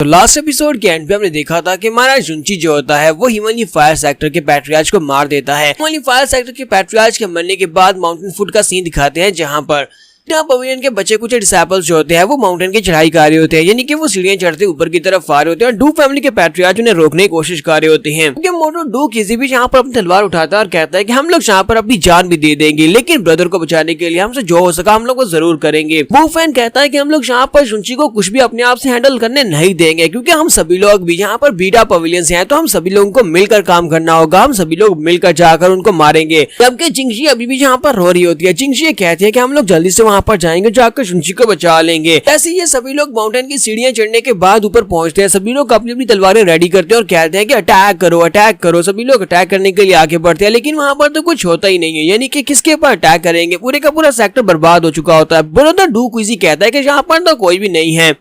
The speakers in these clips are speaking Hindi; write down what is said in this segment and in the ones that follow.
तो लास्ट एपिसोड के एंड पे हमने देखा था कि महाराज जुंची जो होता है वो हिमालय फायर सेक्टर के पैट्रियार्च को मार देता है। हिमालय फायर सेक्टर के पैट्रियार्च के मरने के बाद माउंटेन फूट का सीन दिखाते हैं, जहां पर पवेलियन के बच्चे कुछ डिसाइपल्स जो होते हैं वो माउंटेन की चढ़ाई कर रहे होते हैं, यानी कि वो सीढ़ियां चढ़ते ऊपर की तरफ आ रहे होते हैं और डू फैमिली के पैट्रियार्च उन्हें रोकने की कोशिश कर रहे होते हैं। क्योंकि मोटो डू किसी भी यहाँ पर अपनी तलवार उठाता है और कहता है कि हम लोग यहाँ पर अपनी जान भी दे देंगे, लेकिन ब्रदर को बचाने के लिए हमसे जो हो सका हम लोग वो जरूर करेंगे। वो फैन कहता है कि हम लोग यहाँ पर जुंची को कुछ भी अपने आप से हैंडल करने नहीं देंगे, क्योंकि हम सभी लोग भी यहाँ पर बीटा पवेलियन से हैं, तो हम सभी लोगों को मिलकर काम करना होगा, हम सभी लोग मिलकर जाकर उनको मारेंगे। जबकि जिंगशी अभी भी यहाँ पर रो रही होती है। जिंगशी ये कहती है कि हम लोग जल्दी से वहाँ पर जाएंगे, जाकर जुंची को बचा लेंगे। ऐसे ये सभी लोग माउंटेन की सीढ़ियां चढ़ने के बाद ऊपर पहुंचते हैं। सभी लोग अपनी अपनी तलवारें रेडी करते हैं और कहते हैं कि अटैक करो अटैक करो। सभी लोग अटैक करने के लिए आगे बढ़ते हैं, लेकिन वहां पर तो कुछ होता ही नहीं है, यानी कि किसके ऊपर अटैक करेंगे। पूरे का पूरा सेक्टर बर्बाद हो चुका होता है। ब्रदर डू क्विजी कहता है कि यहाँ पर तो कोई भी नहीं है,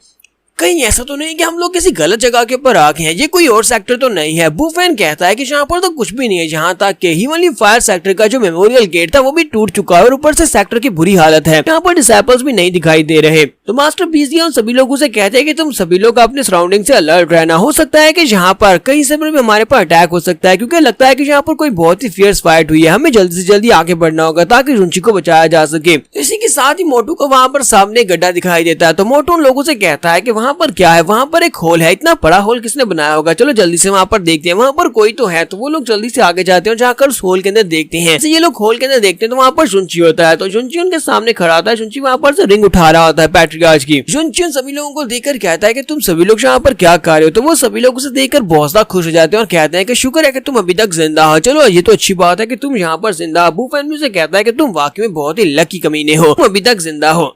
कहीं ऐसा तो नहीं कि हम लोग किसी गलत जगह के ऊपर आ गए हैं, ये कोई और सेक्टर तो नहीं है। बुफेन कहता है कि यहाँ पर तो कुछ भी नहीं है, जहाँ तक कि हिमालय फायर सेक्टर का जो मेमोरियल गेट था वो भी टूट चुका है और ऊपर से सेक्टर की बुरी हालत है। यहाँ पर डिसाइपल्स भी नहीं दिखाई दे रहे। तो मास्टर बीजी उन सभी लोगों से कहते हैं कि तुम सभी लोग अपने सराउंडिंग से अलर्ट रहना। हो सकता है कि यहाँ पर कहीं से भी हमारे पर अटैक हो सकता है, क्योंकि लगता है कि यहाँ पर कोई बहुत ही फियर्स फाइट हुई है। हमें जल्दी से जल्दी आगे बढ़ना होगा ताकि जुंची को बचाया जा सके। इसी के साथ ही मोटू को वहाँ पर सामने गड्ढा दिखाई देता है। तो मोटू उन लोगों से कहता है कि वहाँ पर क्या है, वहाँ पर एक होल है। इतना बड़ा होल किसने बनाया होगा, चलो जल्दी से वहाँ पर देखते हैं, वहाँ पर कोई तो है। तो वो लोग जल्दी से आगे जाते हैं और जाकर उस होल के अंदर देखते हैं। ये लोग होल के अंदर देखते हैं तो वहाँ पर जुंची होता है। तो जुंची उनके सामने खड़ा होता है। जुंची वहाँ पर से रिंग उठा रहा होता है पैट्रियार्च की। जुंची उन सभी लोगों को देखकर कहता है कि तुम सभी लोग यहाँ पर क्या कर रहे हो। तो वो सभी लोग उसे देखकर बहुत ज्यादा खुश हो जाते हैं और कहते हैं कि शुक्र है कि तुम अभी तक जिंदा हो। चलो ये तो अच्छी बात है कि तुम यहाँ पर जिंदा हो। बुफेन से कहता है कि तुम वाकई में बहुत ही लकी कमीने हो, तुम अभी तक जिंदा हो।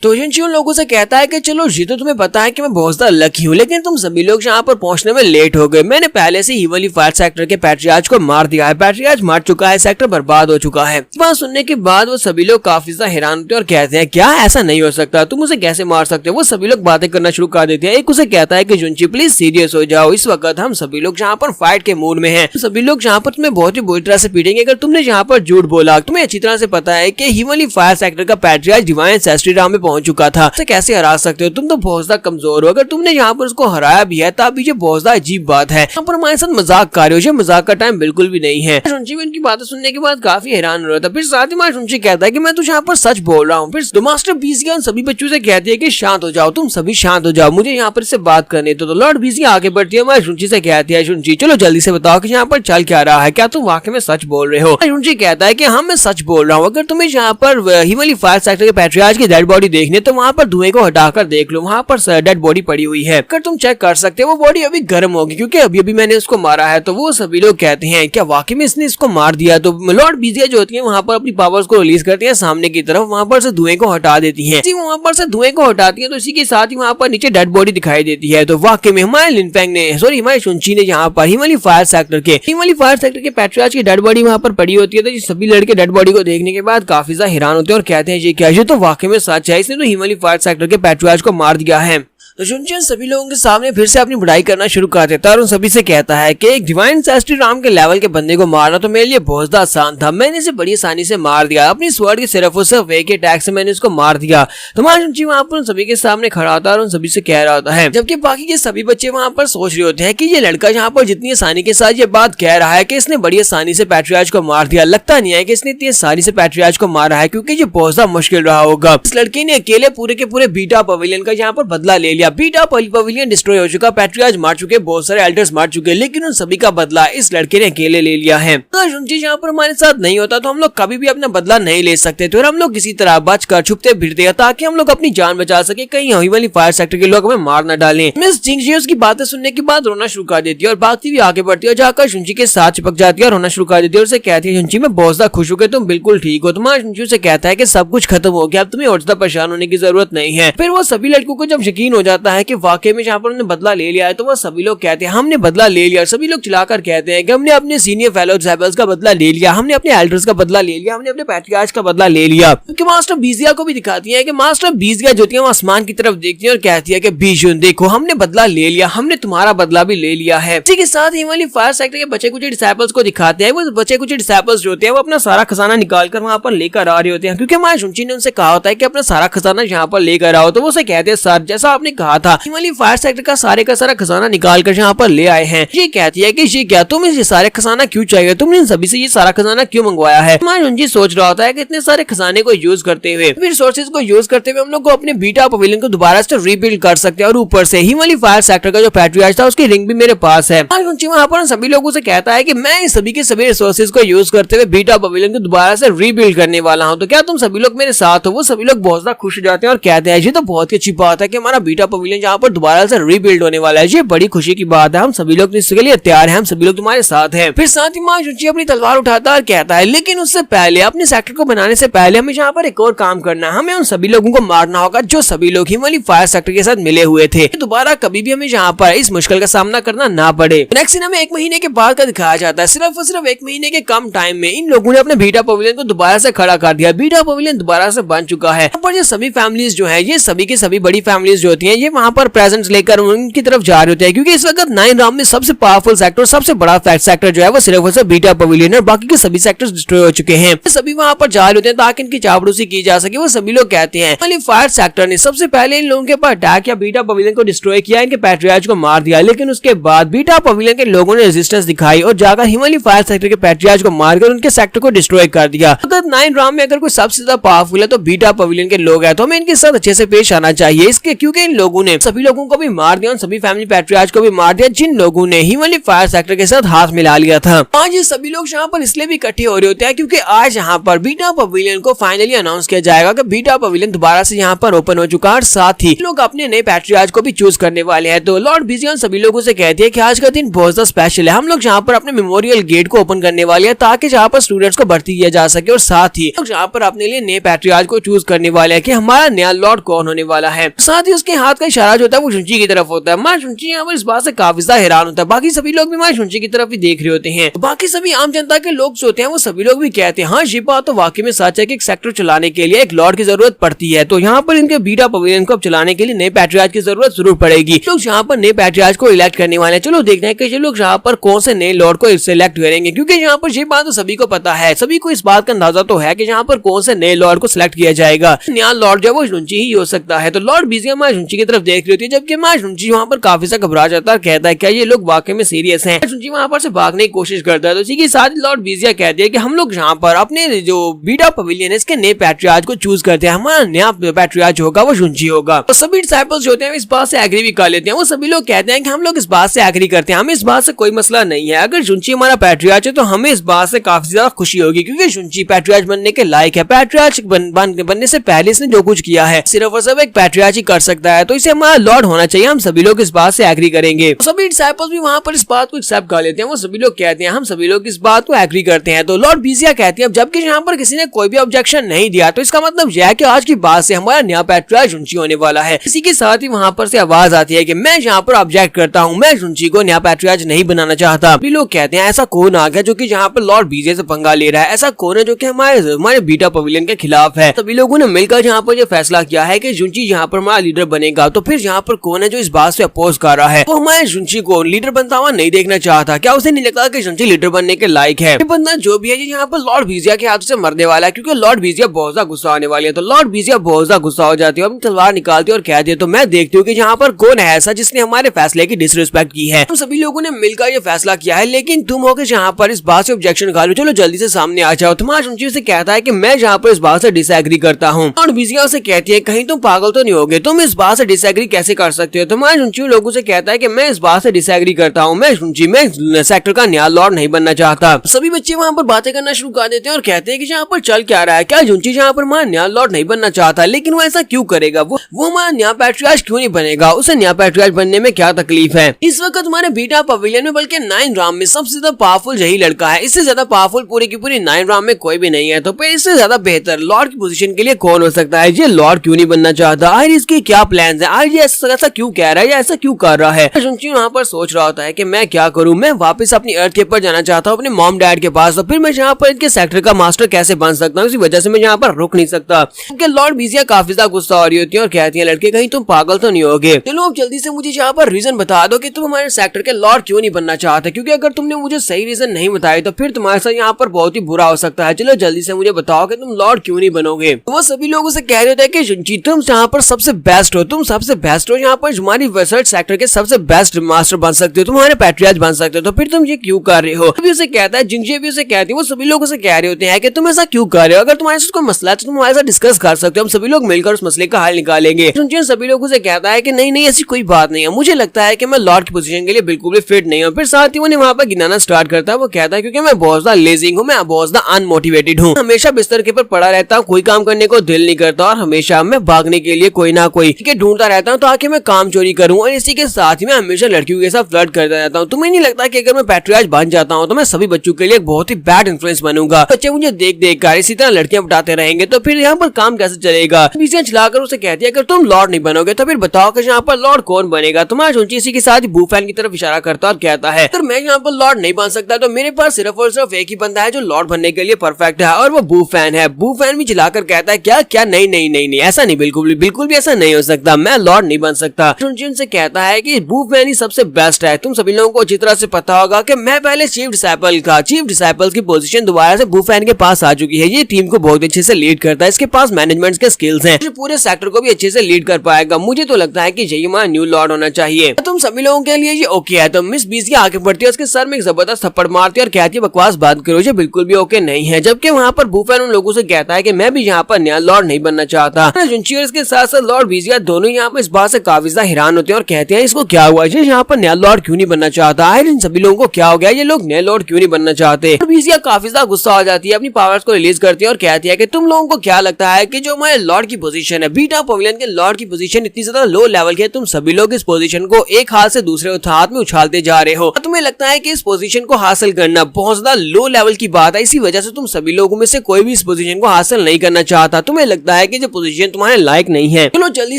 तो जुंची उन लोगों से कहता है कि चलो ये तो तुम्हें पता है कि मैं बहुत ज्यादा लकी हूँ, लेकिन तुम सभी लोग यहाँ पर पहुंचने में लेट हो गए। मैंने पहले से हिमालय फायर सेक्टर के पैट्रियार्च को मार दिया है, पैट्रियार्च मार चुका है, सेक्टर बर्बाद हो चुका है। बात सुनने के बाद वो सभी लोग काफी ज्यादा हैरान होते हैं और कहते हैं क्या ऐसा नहीं हो सकता, तुम उसे कैसे मार सकते हो। वो सभी लोग बातें करना शुरू कर देते हैं। एक उसे कहता है कि जुंची प्लीज सीरियस हो जाओ, इस वक्त हम सभी लोग यहाँ पर फाइट के मूड में हैं। सभी लोग यहाँ पर तुम्हें बहुत ही बुरी तरह से पीटेंगे अगर तुमने यहाँ पर झूठ बोला। तुम्हें अच्छी तरह से पता है कि हिमालय फायर सेक्टर का पैट्रियार्च डिवाइन एंसेस्ट्री राम में पहुंच चुका था, कैसे हरा सकते हो, तुम तो बहुत ज्यादा कमजोर हो। अगर तुमने यहाँ पर उसको हराया भी है तब ये बहुत ज्यादा अजीब बात है। यहाँ पर हमारे साथ मजाक कर रहे हो, ये मजाक का टाइम बिल्कुल भी नहीं है। जुंची उनकी बातें सुनने के बाद काफी हैरान हो रहा था। फिर साथ ही जुंची कहता है कि मैं तो यहाँ पर सच बोल रहा हूँ। फिर मास्टर बीजी उन सभी बच्चों से कहती है कि शांत हो जाओ, तुम सभी शांत हो जाओ, मुझे यहाँ पर इससे बात करने तो लॉर्ड बीजी आगे बढ़ती है। जुंची से कहती है जुंची चलो जल्दी से बताओ कि यहाँ पर चल क्या रहा है, क्या तुम वाकई में सच बोल रहे हो। जुंची कहता है कि हाँ मैं सच बोल रहा हूँ। अगर तुम्हें यहाँ पर हिमालय फायर सेक्टर के पैट्रियार्च की डेड बॉडी देखनी है तो वहाँ पर धुएं को हटाकर देख लो, वहाँ पर डेड बॉडी पड़ी हुई है। अगर तुम चेक कर सकते हो वो बॉडी अभी गर्म होगी, क्योंकि अभी अभी मैंने उसको मारा है। तो वो सभी लोग कहते हैं क्या वाकई में इसने इसको मार दिया। तो लॉर्ड बीजिया जो होती है वहाँ पर अपनी पावर्स को रिलीज करती है सामने की तरफ, वहाँ पर से धुएं को हटा देती है। वहाँ पर से धुएं को हटाती है तो इसी के साथ ही वहाँ पर नीचे डेड बॉडी दिखाई देती है। तो वाकई में हमारे लिनफेंग ने हमारे जुंची ने यहाँ पर हिमालय फायर सेक्टर के पैट्रियार्च की डेड बॉडी वहाँ पर पड़ी होती है। तो सभी लड़के डेड बॉडी को देखने के बाद काफी ज्यादा हैरान होते हैं और कहते हैं ये क्या, ये तो वाकई में सच है, इसने तो हिमालय फायर सेक्टर के पैट्रियार्च को मार दिया है। तो जुंची सभी लोगों के सामने फिर से अपनी बुराई करना शुरू कर देता है और उन सभी से कहता है कि एक डिवाइन एंसेस्ट्री राम के लेवल के बंदे को मारना तो मेरे लिए बहुत ज्यादा आसान था, मैंने इसे बड़ी आसानी से मार दिया। अपनी स्वॉर्ड की सिर्फ और सिर्फ एक अटैक से मैंने इसको मार दिया। तो जुंची वहाँ पर उन सभी के सामने खड़ा होता है और उन सभी से कह रहा होता है, जबकि बाकी के सभी बच्चे वहाँ पर सोच रहे होते हैं कि ये लड़का यहाँ पर जितनी आसानी के साथ ये बात कह रहा है कि इसने बड़ी आसानी से पैट्रियार्च को मार दिया, लगता नहीं है कि इसने इतनी आसानी से पैट्रियार्च को मारा है, क्योंकि ये बहुत ज्यादा मुश्किल रहा होगा। इस लड़के ने अकेले पूरे के पूरे बीटा पवेलियन का यहाँ पर बदला ले लिया। बीटा पवेलियन डिस्ट्रॉय हो चुका, पैट्रियार्च मार चुके, बहुत सारे एल्डर्स मार चुके, लेकिन उन सभी का बदला इस लड़के ने अकेले ले लिया है। अगर जुंची यहाँ पर हमारे साथ नहीं होता तो हम लोग कभी भी अपना बदला नहीं ले सकते थे और हम लोग किसी तरह बचकर छुपते फिरते ताकि हम लोग अपनी जान बचा सके, कहीं हिमालय फायर सेक्टर के लोग हमें मार न डालें। मिस जिंगशी उसकी बातें सुनने के बाद रोना शुरू कर देती है और भागती हुई आगे बढ़ती है, जाकर जुंची के साथ चिपक जाती है और रोना शुरू कर देती है और उसे कहती है जुंची मैं बहुत ज्यादा खुश हूँ कि तुम बिल्कुल ठीक हो। तुम्हारा जुंची से कहता है कि सब कुछ खत्म हो गया, अब तुम्हें और ज्यादा परेशान होने की जरूरत नहीं है। फिर वो सभी लड़कों को जब यकीन हो जाता है कि वाकई में यहाँ पर उन्होंने बदला ले लिया है तो वो सभी लोग कहते हैं हमने बदला ले लिया। सभी लोग चिल्लाकर कहते हैं कि हमने अपने सीनियर फेलो डिसाइपल्स का बदला ले लिया, हमने अपने एल्डर्स का बदला ले लिया, हमने अपने पैट्रियार्च का बदला ले लिया। क्योंकि मास्टर बीजिया को भी दिखाती है कि मास्टर बीजिया जो है वो आसमान की तरफ देखती है और कहती है कि बीजुन देखो हमने बदला ले लिया, हमने तुम्हारा बदला भी ले लिया है। इसी के साथ हिमालय फायर सेक्टर के बचे कुछ डिसाइपल्स को दिखाते हैं। वो बचे कुछ डिसाइपल्स जो होते हैं वो अपना सारा खजाना निकाल कर वहाँ पर लेकर आ रहे होते हैं, क्योंकि हमारे जुंची ने उनसे कहा होता है कि अपना सारा खजाना यहाँ पर लेकर आओ। तो वो उसे कहते हैं सर जैसा आपने कहा था हिमालय फायर सेक्टर का सारा खजाना निकाल कर यहाँ पर ले आए हैं। ये कहती है कि ये क्या तुम ये सारे खजाना क्यों चाहिए, तुमने इन सभी से ये सारा खजाना क्यों मंगवाया है। मा जुनची सोच रहा होता है कि इतने सारे खजाने को यूज करते हुए रिसोर्सेज को यूज करते हुए हम लोग को अपने बीटा पवेलियन को दोबारा से रीबिल्ड कर सकते हैं और ऊपर से हिमालय फायर सेक्टर का जो पैट्रियार्च था उसकी रिंग भी मेरे पास है। मा जुनची वहाँ पर सभी लोगों से कहता है कि मैं सभी के सभी रिसोर्सेज को यूज करते हुए बीटा पवेलियन को दोबारा से रीबिल्ड करने वाला हूँ, तो क्या तुम सभी लोग मेरे साथ हो। वो सभी लोग बहुत ज्यादा खुश हो जाते हैं और कहते हैं ये तो बहुत ही अच्छी बात है कि हमारा बीटा पवेलियन यहाँ पर दोबारा से रीबिल्ड होने वाला है, ये बड़ी खुशी की बात है, हम सभी लोग इसके लिए तैयार हैं, हम सभी लोग तुम्हारे साथ हैं। फिर साथ ही मा जुनची अपनी तलवार उठाता है और कहता है लेकिन उससे पहले अपने सेक्टर को बनाने से पहले हमें यहाँ पर एक और काम करना है, हमें उन सभी लोगों को मारना होगा जो सभी लोग हिमालय फायर सेक्टर के साथ मिले हुए थे, दोबारा कभी भी हमें यहाँ पर इस मुश्किल का सामना करना ना पड़े। नेक्स्ट सीन हमें 1 महीने के बाद का दिखाया जाता है। सिर्फ और सिर्फ 1 महीने के कम टाइम में इन लोगों ने अपने बीटा पवेलियन को दोबारा से खड़ा कर दिया। बीटा पवेलियन दोबारा से बन चुका है। यहाँ पर ये सभी फैमिलीज जो है, ये सभी की सभी बड़ी फैमिलीज जो होती हैं, ये वहाँ पर प्रेजेंट्स लेकर उनकी तरफ जा रहे होते हैं, क्योंकि इस वक्त 9 राम में सबसे पावरफुल सेक्टर, सबसे बड़ा फैक्ट सेक्टर जो है वो सिर्फ और सिर्फ बीटा पवेलियन और बाकी के सभी सेक्टर्स डिस्ट्रॉय हो चुके हैं। सभी वहाँ पर जा रहे होते हैं ताकि इनकी चापलूसी की जा सके। वो सभी लोग कहते हैं हिमालय फायर सेक्टर ने सबसे पहले इन लोगों के ऊपर अटैक किया, बीटा पवेलियन को डिस्ट्रॉय किया, इनके पैट्रियार्च को मार दिया, लेकिन उसके बाद बीटा पवेलियन के लोगों ने रेजिस्टेंस दिखाई और जाकर हिमालय फायर सेक्टर के पैट्रियार्च को मारकर उनके सेक्टर को डिस्ट्रॉय कर दिया। अगर 9 राम में अगर कोई सबसे ज्यादा पावरफुल है तो बीटा पवेलियन के लोग हैं, तो हमें इनके साथ अच्छे से पेश आना चाहिए, इसके क्योंकि इन लोगों ने सभी लोगों को भी मार दिया और सभी फैमिली पैट्रियार्च को भी मार दिया जिन लोगों ने हिमालय फायर सेक्टर के साथ हाथ मिला लिया था। आज ये सभी लोग यहाँ पर इसलिए भी इकट्ठे हो रहे होते हैं क्योंकि आज यहाँ पर बीटा पवेलियन को फाइनली अनाउंस किया जाएगा कि बीटा पवेलियन दोबारा से यहाँ पर ओपन हो चुका है और साथ ही लोग अपने नए पैट्रियार्च को भी चूज करने वाले हैं। तो लॉर्ड विजियन सभी लोगों से कहती है कि आज का दिन बहुत ज्यादा स्पेशल है, हम लोग यहाँ पर अपने मेमोरियल गेट को ओपन करने वाले हैं ताकि यहाँ पर स्टूडेंट्स को भर्ती किया जा सके और साथ ही लोग यहाँ पर अपने लिए नए पैट्रियार्च को चूज करने वाले हैं कि हमारा नया लॉर्ड कौन होने वाला है। साथ ही उसके हाथ का इशारा जो होता है वो जुनची की तरफ होता है। माँ जुनची यहाँ पर इस बात से काफी ज्यादा हैरान होता है, बाकी सभी लोग भी माँ जुनची की तरफ ही देख रहे होते हैं। बाकी सभी आम जनता के लोग जो होते हैं वो सभी लोग भी कहते हैं हाँ ये बात तो वाकई में सच है कि एक सेक्टर चलाने के लिए एक लॉर्ड की जरूरत पड़ती है, तो यहाँ पर इनके बीटा पवेलियन को अब चलाने के लिए नए पैट्रियार्च की जरूरत जरूर पड़ेगी। लोग यहाँ पर नए पैट्रियार्च को इलेक्ट करने वाले हैं। चलो देखते हैं कि ये लोग यहाँ पर कौन से नए लॉर्ड को सिलेक्ट करेंगे, क्योंकि यहाँ पर ये बात तो सभी को पता है, सभी को इस बात का अंदाजा तो है कि यहाँ पर कौन से नए लॉर्ड को सिलेक्ट किया जाएगा। नया लॉर्ड जो है वो जुनची ही हो सकता है। तो लॉर्ड बिजिया माँ जुनची की तरफ देख रही होती है, जबकि माँ जुनची वहाँ पर काफी सा घबरा जाता है और कहता है क्या ये लोग वाकई में सीरियस हैं। जुनची वहाँ पर से भागने की कोशिश करता है, तो इसी के साथ लॉर्ड बिजिया कहते हैं कि हम लोग यहाँ पर अपने जो बीटा पवेलियन है इसके नए पैट्रियार्च को चूज करते हैं, हमारा नया पैट्रियार्च होगा वो जुनची होगा। तो सभी डिसाइपल्स जो होते हैं इस बात से एग्री भी कर लेते हैं। वो सभी लोग कहते हैं कि हम लोग इस बात से एग्री करते हैं, हमें इस बात से कोई मसला नहीं है, अगर जुनची हमारा पैट्रियार्च है तो हमें इस बात से काफी ज्यादा खुशी होगी क्योंकि जुनची पैट्रियार्च बनने के लायक है। पैट्रियार्च बनने से पहले इसने जो कुछ किया है सिर्फ और सिर्फ एक पैट्रियार्च ही कर सकता है, तो इसे हमारा लॉर्ड होना चाहिए, हम सभी लोग इस बात से एग्री करेंगे। तो सभी डिसाइपल्स भी वहाँ पर इस बात को एक्सेप्ट कर लेते हैं। वो सभी लोग कहते हैं हम सभी लोग इस बात को एग्री करते हैं। तो लॉर्ड बिजिया कहते हैं जबकि यहाँ पर किसी ने कोई भी ऑब्जेक्शन नहीं दिया तो इसका मतलब यह है कि आज की बात से हमारा नया पैट्रियार्च जुनची होने वाला है। इसी के साथ ही वहाँ पर से आवाज आती है कि मैं यहाँ पर ऑब्जेक्ट करता हूँ, मैं जुनची को नया पैट्रियार्च नहीं बनाना चाहता। भी लोग कहते हैं ऐसा कौन आ गया जो कि यहाँ पर लॉर्ड बिजिया से पंगा ले रहा है, ऐसा कौन है जो कि हमारे बीटा पवेलियन के खिलाफ है। सभी लोगों ने मिलकर यहाँ पर ये फैसला किया है कि जुनची यहाँ पर हमारा लीडर बनेगा। तो फिर यहाँ पर कौन है जो इस बात से अपोज कर रहा है, वो हमारे जुनची को लीडर बनता हुआ नहीं देखना चाहता। क्या उसे नहीं लगता कि जुनची लीडर बनने के लायक है? ये बंदा जो भी है ये यहाँ पर लॉर्ड बिजिया के हाथों से मरने वाला है क्योंकि लॉर्ड बिजिया बहुत ज्यादा गुस्सा आने वाली है। तो लॉर्ड बिजिया बहुत ज्यादा गुस्सा हो जाती है, अपनी तलवार निकालती है और कहती है तो मैं देखती हूँ कि यहाँ पर कौन है ऐसा जिसने हमारे फैसले की डिसरिस्पेक्ट की है। हम सभी लोगों ने मिलकर ये फैसला किया है लेकिन तुम हो के यहाँ पर इस बात से ऑब्जेक्शन निकालो, चलो जल्दी से सामने आ जाओ। तुम्हारा जुनची से कहता है कि मैं यहाँ पर इस बात से डिसएग्री करता हूँ। लॉर्ड बिजिया से कहती है कहीं तुम पागल तो नहीं होगे, तुम इस बात से डिसएग्री कैसे कर सकते हो? तुम्हारा जुनची लोगों से कहता है कि मैं इस बात से डिसएग्री करता हूँ, मैं जुनची मैं सेक्टर का नया लॉर्ड नहीं बनना चाहता। सभी बच्चे वहाँ पर बातें करना शुरू कर देते हैं और कहते हैं कि यहाँ पर चल क्या रहा है, क्या जुनची यहाँ पर हमारा नया लॉर्ड नहीं बनना चाहता, लेकिन वो ऐसा क्यों करेगा, वो हमारा नया पैट्रियार्च क्यों नहीं बनेगा, उसे नया पैट्रियार्च बनने में क्या तकलीफ है? इस वक्त हमारे बीटा पवेलियन में बल्कि 9 राम में सबसे ज्यादा पावरफुल यही लड़का है, इससे ज्यादा पावरफुल पूरी की पूरी 9 राम में कोई भी नहीं है। तो फिर इससे ज्यादा बेहतर लॉर्ड की पोजीशन के लिए कौन हो सकता है? ये लॉर्ड क्यों नहीं बनना चाहता? आखिर इसके क्या प्लान्स हैं? आखिर ये ऐसा क्यों कह रहा है या ऐसा क्यों कर रहा है? जुनची वहाँ पर सोच रहा होता है कि मैं क्या करूँ, मैं वापस अपनी अर्थ के ऊपर जाना चाहता हूँ अपने मॉम डैड के पास, तो फिर मैं यहाँ पर इनके सेक्टर का मास्टर कैसे बन सकता हूँ? इसी वजह से मैं यहाँ पर रुक नहीं सकता। क्योंकि लॉर्ड बिजिया काफी ज्यादा गुस्सा हो रही होती है और कहती है लड़के कहीं तुम पागल तो नहीं होगे, चलो अब जल्दी से मुझे यहाँ पर रीजन बता दो कि तुम हमारे सेक्टर के लॉर्ड क्यों नहीं बनना चाहते, क्योंकि अगर तुमने मुझे सही रीजन नहीं बताई तो फिर तुम्हारे साथ यहाँ पर बहुत ही बुरा हो सकता है। चलो जल्दी से मुझे बताओ कि तुम लॉर्ड क्यों नहीं बनोगे। वो सभी लोगों से कह रहे थे कि जुनची तुम यहाँ पर सबसे बेस्ट हो, तुम सबसे बेस्ट हो, यहाँ पर हमारी रिसर्च सेक्टर के सबसे बेस्ट मास्टर बन सकते हो, तुम्हारे पैट्रियार्च बन सकते हो, तो फिर तुम ये क्यों कर रहे हो? अभी उसे कहता है, जिंजी भी उसे कहती है, वो सभी लोग उसे कह रहे होते हैं कि तुम ऐसा क्यों कर रहे हो, अगर तुम्हारे साथ कोई मसला है तो तुम हमारे साथ डिस्कस कर सकते हो, हम सभी लोग मिलकर उस मसले का हल निकालेंगे। सभी लोग उसे कहता है कि नहीं नहीं ऐसी कोई बात नहीं है, मुझे लगता है कि मैं लॉर्ड की पोजीशन के लिए बिल्कुल भी फिट नहीं हूँ। फिर साथ ही उन्हें वहाँ पर गिनाना स्टार्ट करता है। वो कहता है क्योंकि मैं बहुत ज्यादा लेजिंग हूँ, मैं बहुत ज्यादा अनमोटिवेटेड हूँ, हमेशा बिस्तर के ऊपर पड़ा रहता हूँ, कोई काम करने को दिल नहीं करता और हमेशा मैं भागने के लिए कोई ना कोई ढूंढता रहता हूँ ताकि मैं काम चोरी करूँ, और इसी के साथ ही मैं हमेशा लड़कियों के साथ फ्लर्ट करता रहता हूँ। तुम्हें नहीं लगता कि अगर मैं पैट्रियार्च बन जाता हूँ तो मैं सभी बच्चों के लिए एक बहुत ही बैड इन्फ्लुएंस बनूंगा, बच्चे मुझे देख देख कर इसी तरह लड़कियां बताते रहेंगे तो फिर यहाँ पर काम कैसे चलेगा? चलाकर उसे कहती है अगर तुम लॉर्ड नहीं बनोगे तो फिर बताओ कि यहाँ पर लॉर्ड कौन बनेगा? तुम्हारा चुंची इसी के साथ ही बूफैन की तरफ इशारा करता और कहता है अगर मैं यहाँ पर लॉर्ड नहीं बन सकता तो मेरे पास सिर्फ और सिर्फ एक ही बंदा है जो लॉर्ड बनने के लिए परफेक्ट है, और वो बूफैन है। बूफैन भी चिल्लाकर कहता है क्या क्या नहीं नहीं नहीं नहीं ऐसा नहीं, बिल्कुल भी ऐसा नहीं हो सकता, मैं लॉर्ड नहीं बन सकता। चुंची उनसे कहता है कि बूफैन ही सबसे बेस्ट है, तुम सभी लोगों को अच्छी तरह से पता होगा कि मैं पहले चीफ डिसाइपल की पोजीशन दोबारा से बूफैन के पास आ चुकी है। ये टीम को बहुत अच्छे से लीड करता है, इसके पास मैनेजमेंट के स्किल्स हैं, पूरे सेक्टर को भी अच्छे से लीड कर पाएगा। मुझे तो लगता है कि यही हमारा न्यू लॉर्ड होना चाहिए। तुम सभी लोगों के लिए ये ओके है? तो मिस बीजी आगे बढ़ती है, उसके सर में एक जबरदस्त थप्पड़ मारती है और कहती है बकवास बंद करो, ये बिल्कुल भी ओके नहीं है। जबकि वहाँ पर बूफैन उन लोगों से कहता है कि मैं भी यहाँ पर नया लॉर्ड नहीं बनना चाहता। जुंची और इसके साथ साथ लॉर्ड बीजिया दोनों यहाँ पर इस बात से काफी ज्यादा हैरान होते हैं और कहते हैं इसको क्या हुआ, ये यहाँ पर नया लॉर्ड क्यों नहीं बनना चाहता है? इन सभी लोगों को क्या हो गया, ये लोग नए लॉर्ड क्यों नहीं बनना चाहते? बीजिया काफी ज्यादा गुस्सा हो जाती है, अपनी पावर्स को रिलीज करती है और कहती है कि तुम लोगों को क्या लगता है कि जो हमारे लॉर्ड की पोजीशन है, बीटा पवेलियन के लॉर्ड की पोजीशन इतनी ज्यादा लो लेवल की है, तुम सभी लोग इस पोजीशन को एक हाथ से दूसरे हाथ में उछालते जा रहे हो। तुम्हें लगता है कि इस पोजीशन को हासिल करना बहुत ज्यादा लो लेवल की बात है, इसी वजह से तुम सभी लोगों में से कोई भी इस पोजीशन को हासिल नहीं करना चाहता। तुम्हें लगता है कि जो पोजीशन तुम्हारे लायक नहीं है। चलो जल्दी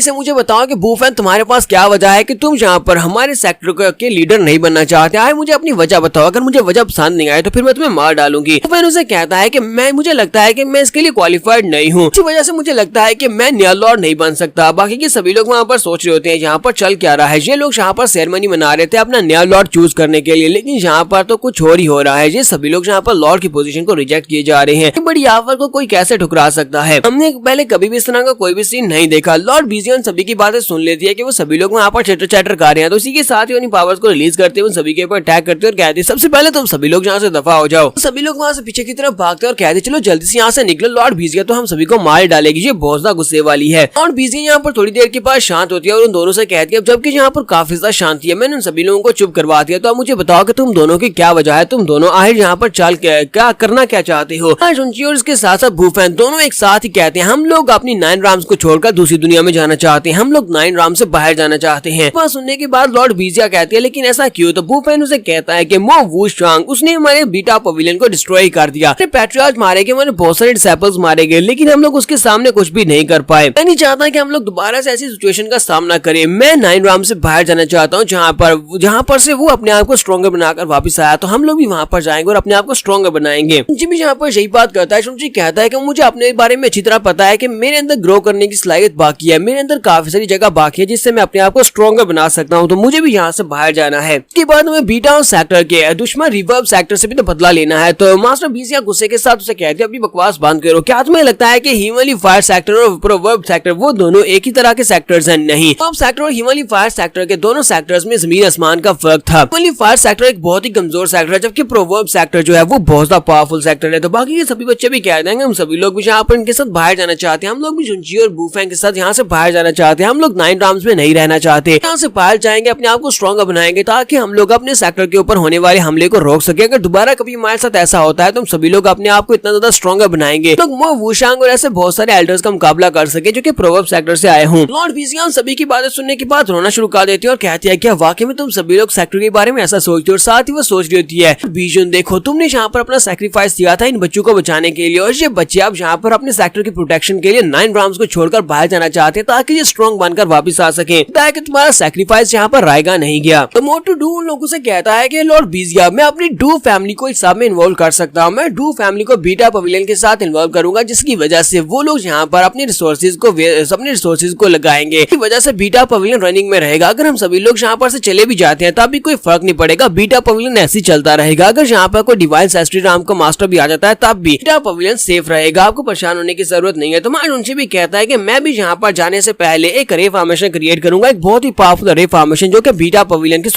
से मुझे बताओ कि बूफैन तुम्हारे पास क्या वजह है कि तुम यहाँ पर हमारे सेक्टर के लीडर नहीं बनना चाहते? आए मुझे अपनी वजह बताओ, अगर मुझे वजह पसंद नहीं आए तो फिर मैं तुम्हें मार डालूंगी। बूफैन उसे कहता है कि मुझे लगता है कि मैं इसके लिए क्वालिफाइड नहीं हूँ, इसी वजह से मुझे लगता है कि मैं नया लॉर्ड नहीं बन सकता। बाकी के सभी लोग वहाँ पर सोच रहे होते हैं यहाँ पर चल क्या रहा है। ये लोग यहाँ पर सेरेमनी मना रहे थे अपना नया लॉर्ड चूज करने के लिए, लेकिन यहाँ पर तो कुछ और ही हो रहा है। ये सभी लोग यहाँ पर लॉर्ड की पोजीशन को रिजेक्ट किए जा रहे हैं। बड़ी ऑफर को कोई कैसे ठुकरा सकता है? हमने पहले कभी भी इस तरह का कोई भी सीन नहीं देखा। लॉर्ड बीजियन सभी की बातें सुन लेती है कि वो सभी लोग वहाँ पर चैटर चैटर कर रहे हैं, तो उसी के साथ ही अपनी पावर्स को रिलीज करते हैं, उन सभी के ऊपर अटैक करते हैं और कहते हैं सबसे पहले तुम सभी लोग यहाँ से दफा हो जाओ। सभी लोग वहाँ से पीछे की तरफ भागते हैं और कहते हैं चलो जल्दी से यहाँ से निकलो, लॉर्ड बीजिया तो हम सभी को मार डालेगी, ये बहुत ज्यादा गुस्से वाली है। लॉर्ड बीजिया यहाँ पर थोड़ी देर के बाद शांत होती है और उन दोनों से कहती है जबकि यहाँ पर काफी ज्यादा शांति है, मैंने उन सभी लोगों को चुप करवा दिया, तो अब मुझे बताओ कि तुम दोनों की क्या वजह है, तुम दोनों आखिर यहाँ पर चल क्या करना क्या चाहते हो? और इसके साथ साथ बूफैन दोनों एक साथ ही कहते हैं हम लोग अपनी 9 राम्स को छोड़कर दूसरी दुनिया में जाना चाहते हैं, हम लोग 9 राम से बाहर जाना चाहते हैं। बात सुनने के बाद लॉर्ड बीजिया कहती है लेकिन ऐसा क्यों? तो बूफैन उसे कहता है कि मो वूशांग उसने हमारे बीटा पवेलियन को डिस्ट्रॉय कर दिया, पैट्रियार्च मारे गए, हमारे बहुत सारे डिसाइपल्स मारे गए, लेकिन हम लोग उसके सामने कुछ भी नहीं कर पाए। मैं नहीं चाहता कि हम लोग दोबारा से ऐसी सिचुएशन का सामना करें। मैं 9 राम से बाहर जाना चाहता हूँ, जहाँ पर से वो अपने आप को स्ट्रॉन्गर बनाकर वापस आया, तो हम लोग भी वहाँ पर जाएंगे और अपने आप को स्ट्रॉन्गर बनाएंगे। जी भी यहाँ पर यही बात करता है। शुंची कहता है कि मुझे अपने बारे में अच्छी तरह पता है कि मेरे अंदर ग्रो करने की सलाहियत बाकी है, मेरे अंदर काफी सारी जगह बाकी है जिससे मैं अपने आप को स्ट्रॉन्गर बना सकता हूँ, तो मुझे भी यहाँ से बाहर जाना है। इसके बाद हमें बीटा सेक्टर के दुश्मन रिवर्ब सेक्टर से भी तो बदला लेना है। तो मास्टर बीजिया गुस्से के साथ उसे कहते हैं अपनी बकवास बंद करो, क्या तुम्हें लगता है कि हिमालय फायर सेक्टर और प्रोवर्ब सेक्टर वो दोनों एक ही तरह के सेक्टर्स हैं? नहीं, प्रोवर्ब सेक्टर और हिमालय फायर सेक्टर के दोनों सेक्टर्स में जमीन आसमान का फर्क था। हिमालय फायर सेक्टर एक बहुत ही कमजोर सेक्टर है, जबकि प्रोवर्ब सेक्टर जो है वो बहुत ज्यादा पावरफुल सेक्टर है। तो बाकी के सभी बच्चे भी कह देंगे हम सभी लोग भी यहाँ पर इनके साथ बाहर जाना चाहते हैं, हम लोग भी जुंची और बूफैन के साथ यहाँ से बाहर जाना चाहते हैं, हम लोग 9 राम्स में नहीं रहना चाहते, यहाँ से बाहर जाएंगे, अपने आप को स्ट्रॉन्गर बनाएंगे ताकि हम लोग अपने सेक्टर के ऊपर होने वाले हमले को रोक सके। अगर दोबारा कभी हमारे साथ ऐसा होता है तो हम सभी लोग अपने आप को इतना ज्यादा स्ट्रॉन्गर बनाएंगे, लोग मो वूशांग और ऐसे बहुत सारे एल्डर्स का मुकाबला कर सके जो कि प्रोवर्ब सेक्टर से आए हों। लॉर्ड बीजिया सभी की बातें सुनने के बाद रोना शुरू कर देती है और कहती है क्या वाकई में तुम सभी लोग सेक्टर के बारे में ऐसा सोचते हो? और साथ ही वो सोच रही होती है बीजन देखो तुमने यहाँ पर अपना सैक्रिफाइस दिया था इन बच्चों को बचाने के लिए, और ये बच्चे अब यहाँ पर अपने सेक्टर की प्रोटेक्शन के लिए 9 राम्स को छोड़कर बाहर जाना चाहते हैं ताकि ये स्ट्रॉन्ग बनकर वापस आ सके। कि तुम्हारा सैक्रिफाइस यहाँ पर रायगा नहीं गया। तो मोटू डू उन लोगों से कहता है कि लॉर्ड बीजिया मैं अपनी डू फैमिली को इस सब में इन्वॉल्व कर सकता हूँ, मैं डू फैमिली को बीटा पवेलियन के साथ इन्वॉल्व करूंगा, जिसकी वजह से वो लोग यहाँ पर अपने रिसोर्सेज को लगाएंगे, इसी वजह से बीटा पवेलियन रनिंग में रहेगा। अगर हम सभी लोग यहाँ पर से चले भी जाते हैं तब भी कोई फर्क नहीं पड़ेगा, बीटा पवेलियन ऐसे चलता रहेगा। अगर यहाँ पर कोई डिवाइन सेस्ट्री राम का मास्टर भी आ जाता है तब भी बीटा पवेलियन सेफ रहेगा, आपको परेशान होने की जरूरत नहीं है। तो मार्जुनशी भी कहता है कि मैं भी यहाँ पर जाने से पहले एक रे फॉर्मेशन क्रिएट करूंगा, एक बहुत ही पावरफुल रे फॉर्मेशन जो कि बीटा पवेलियन की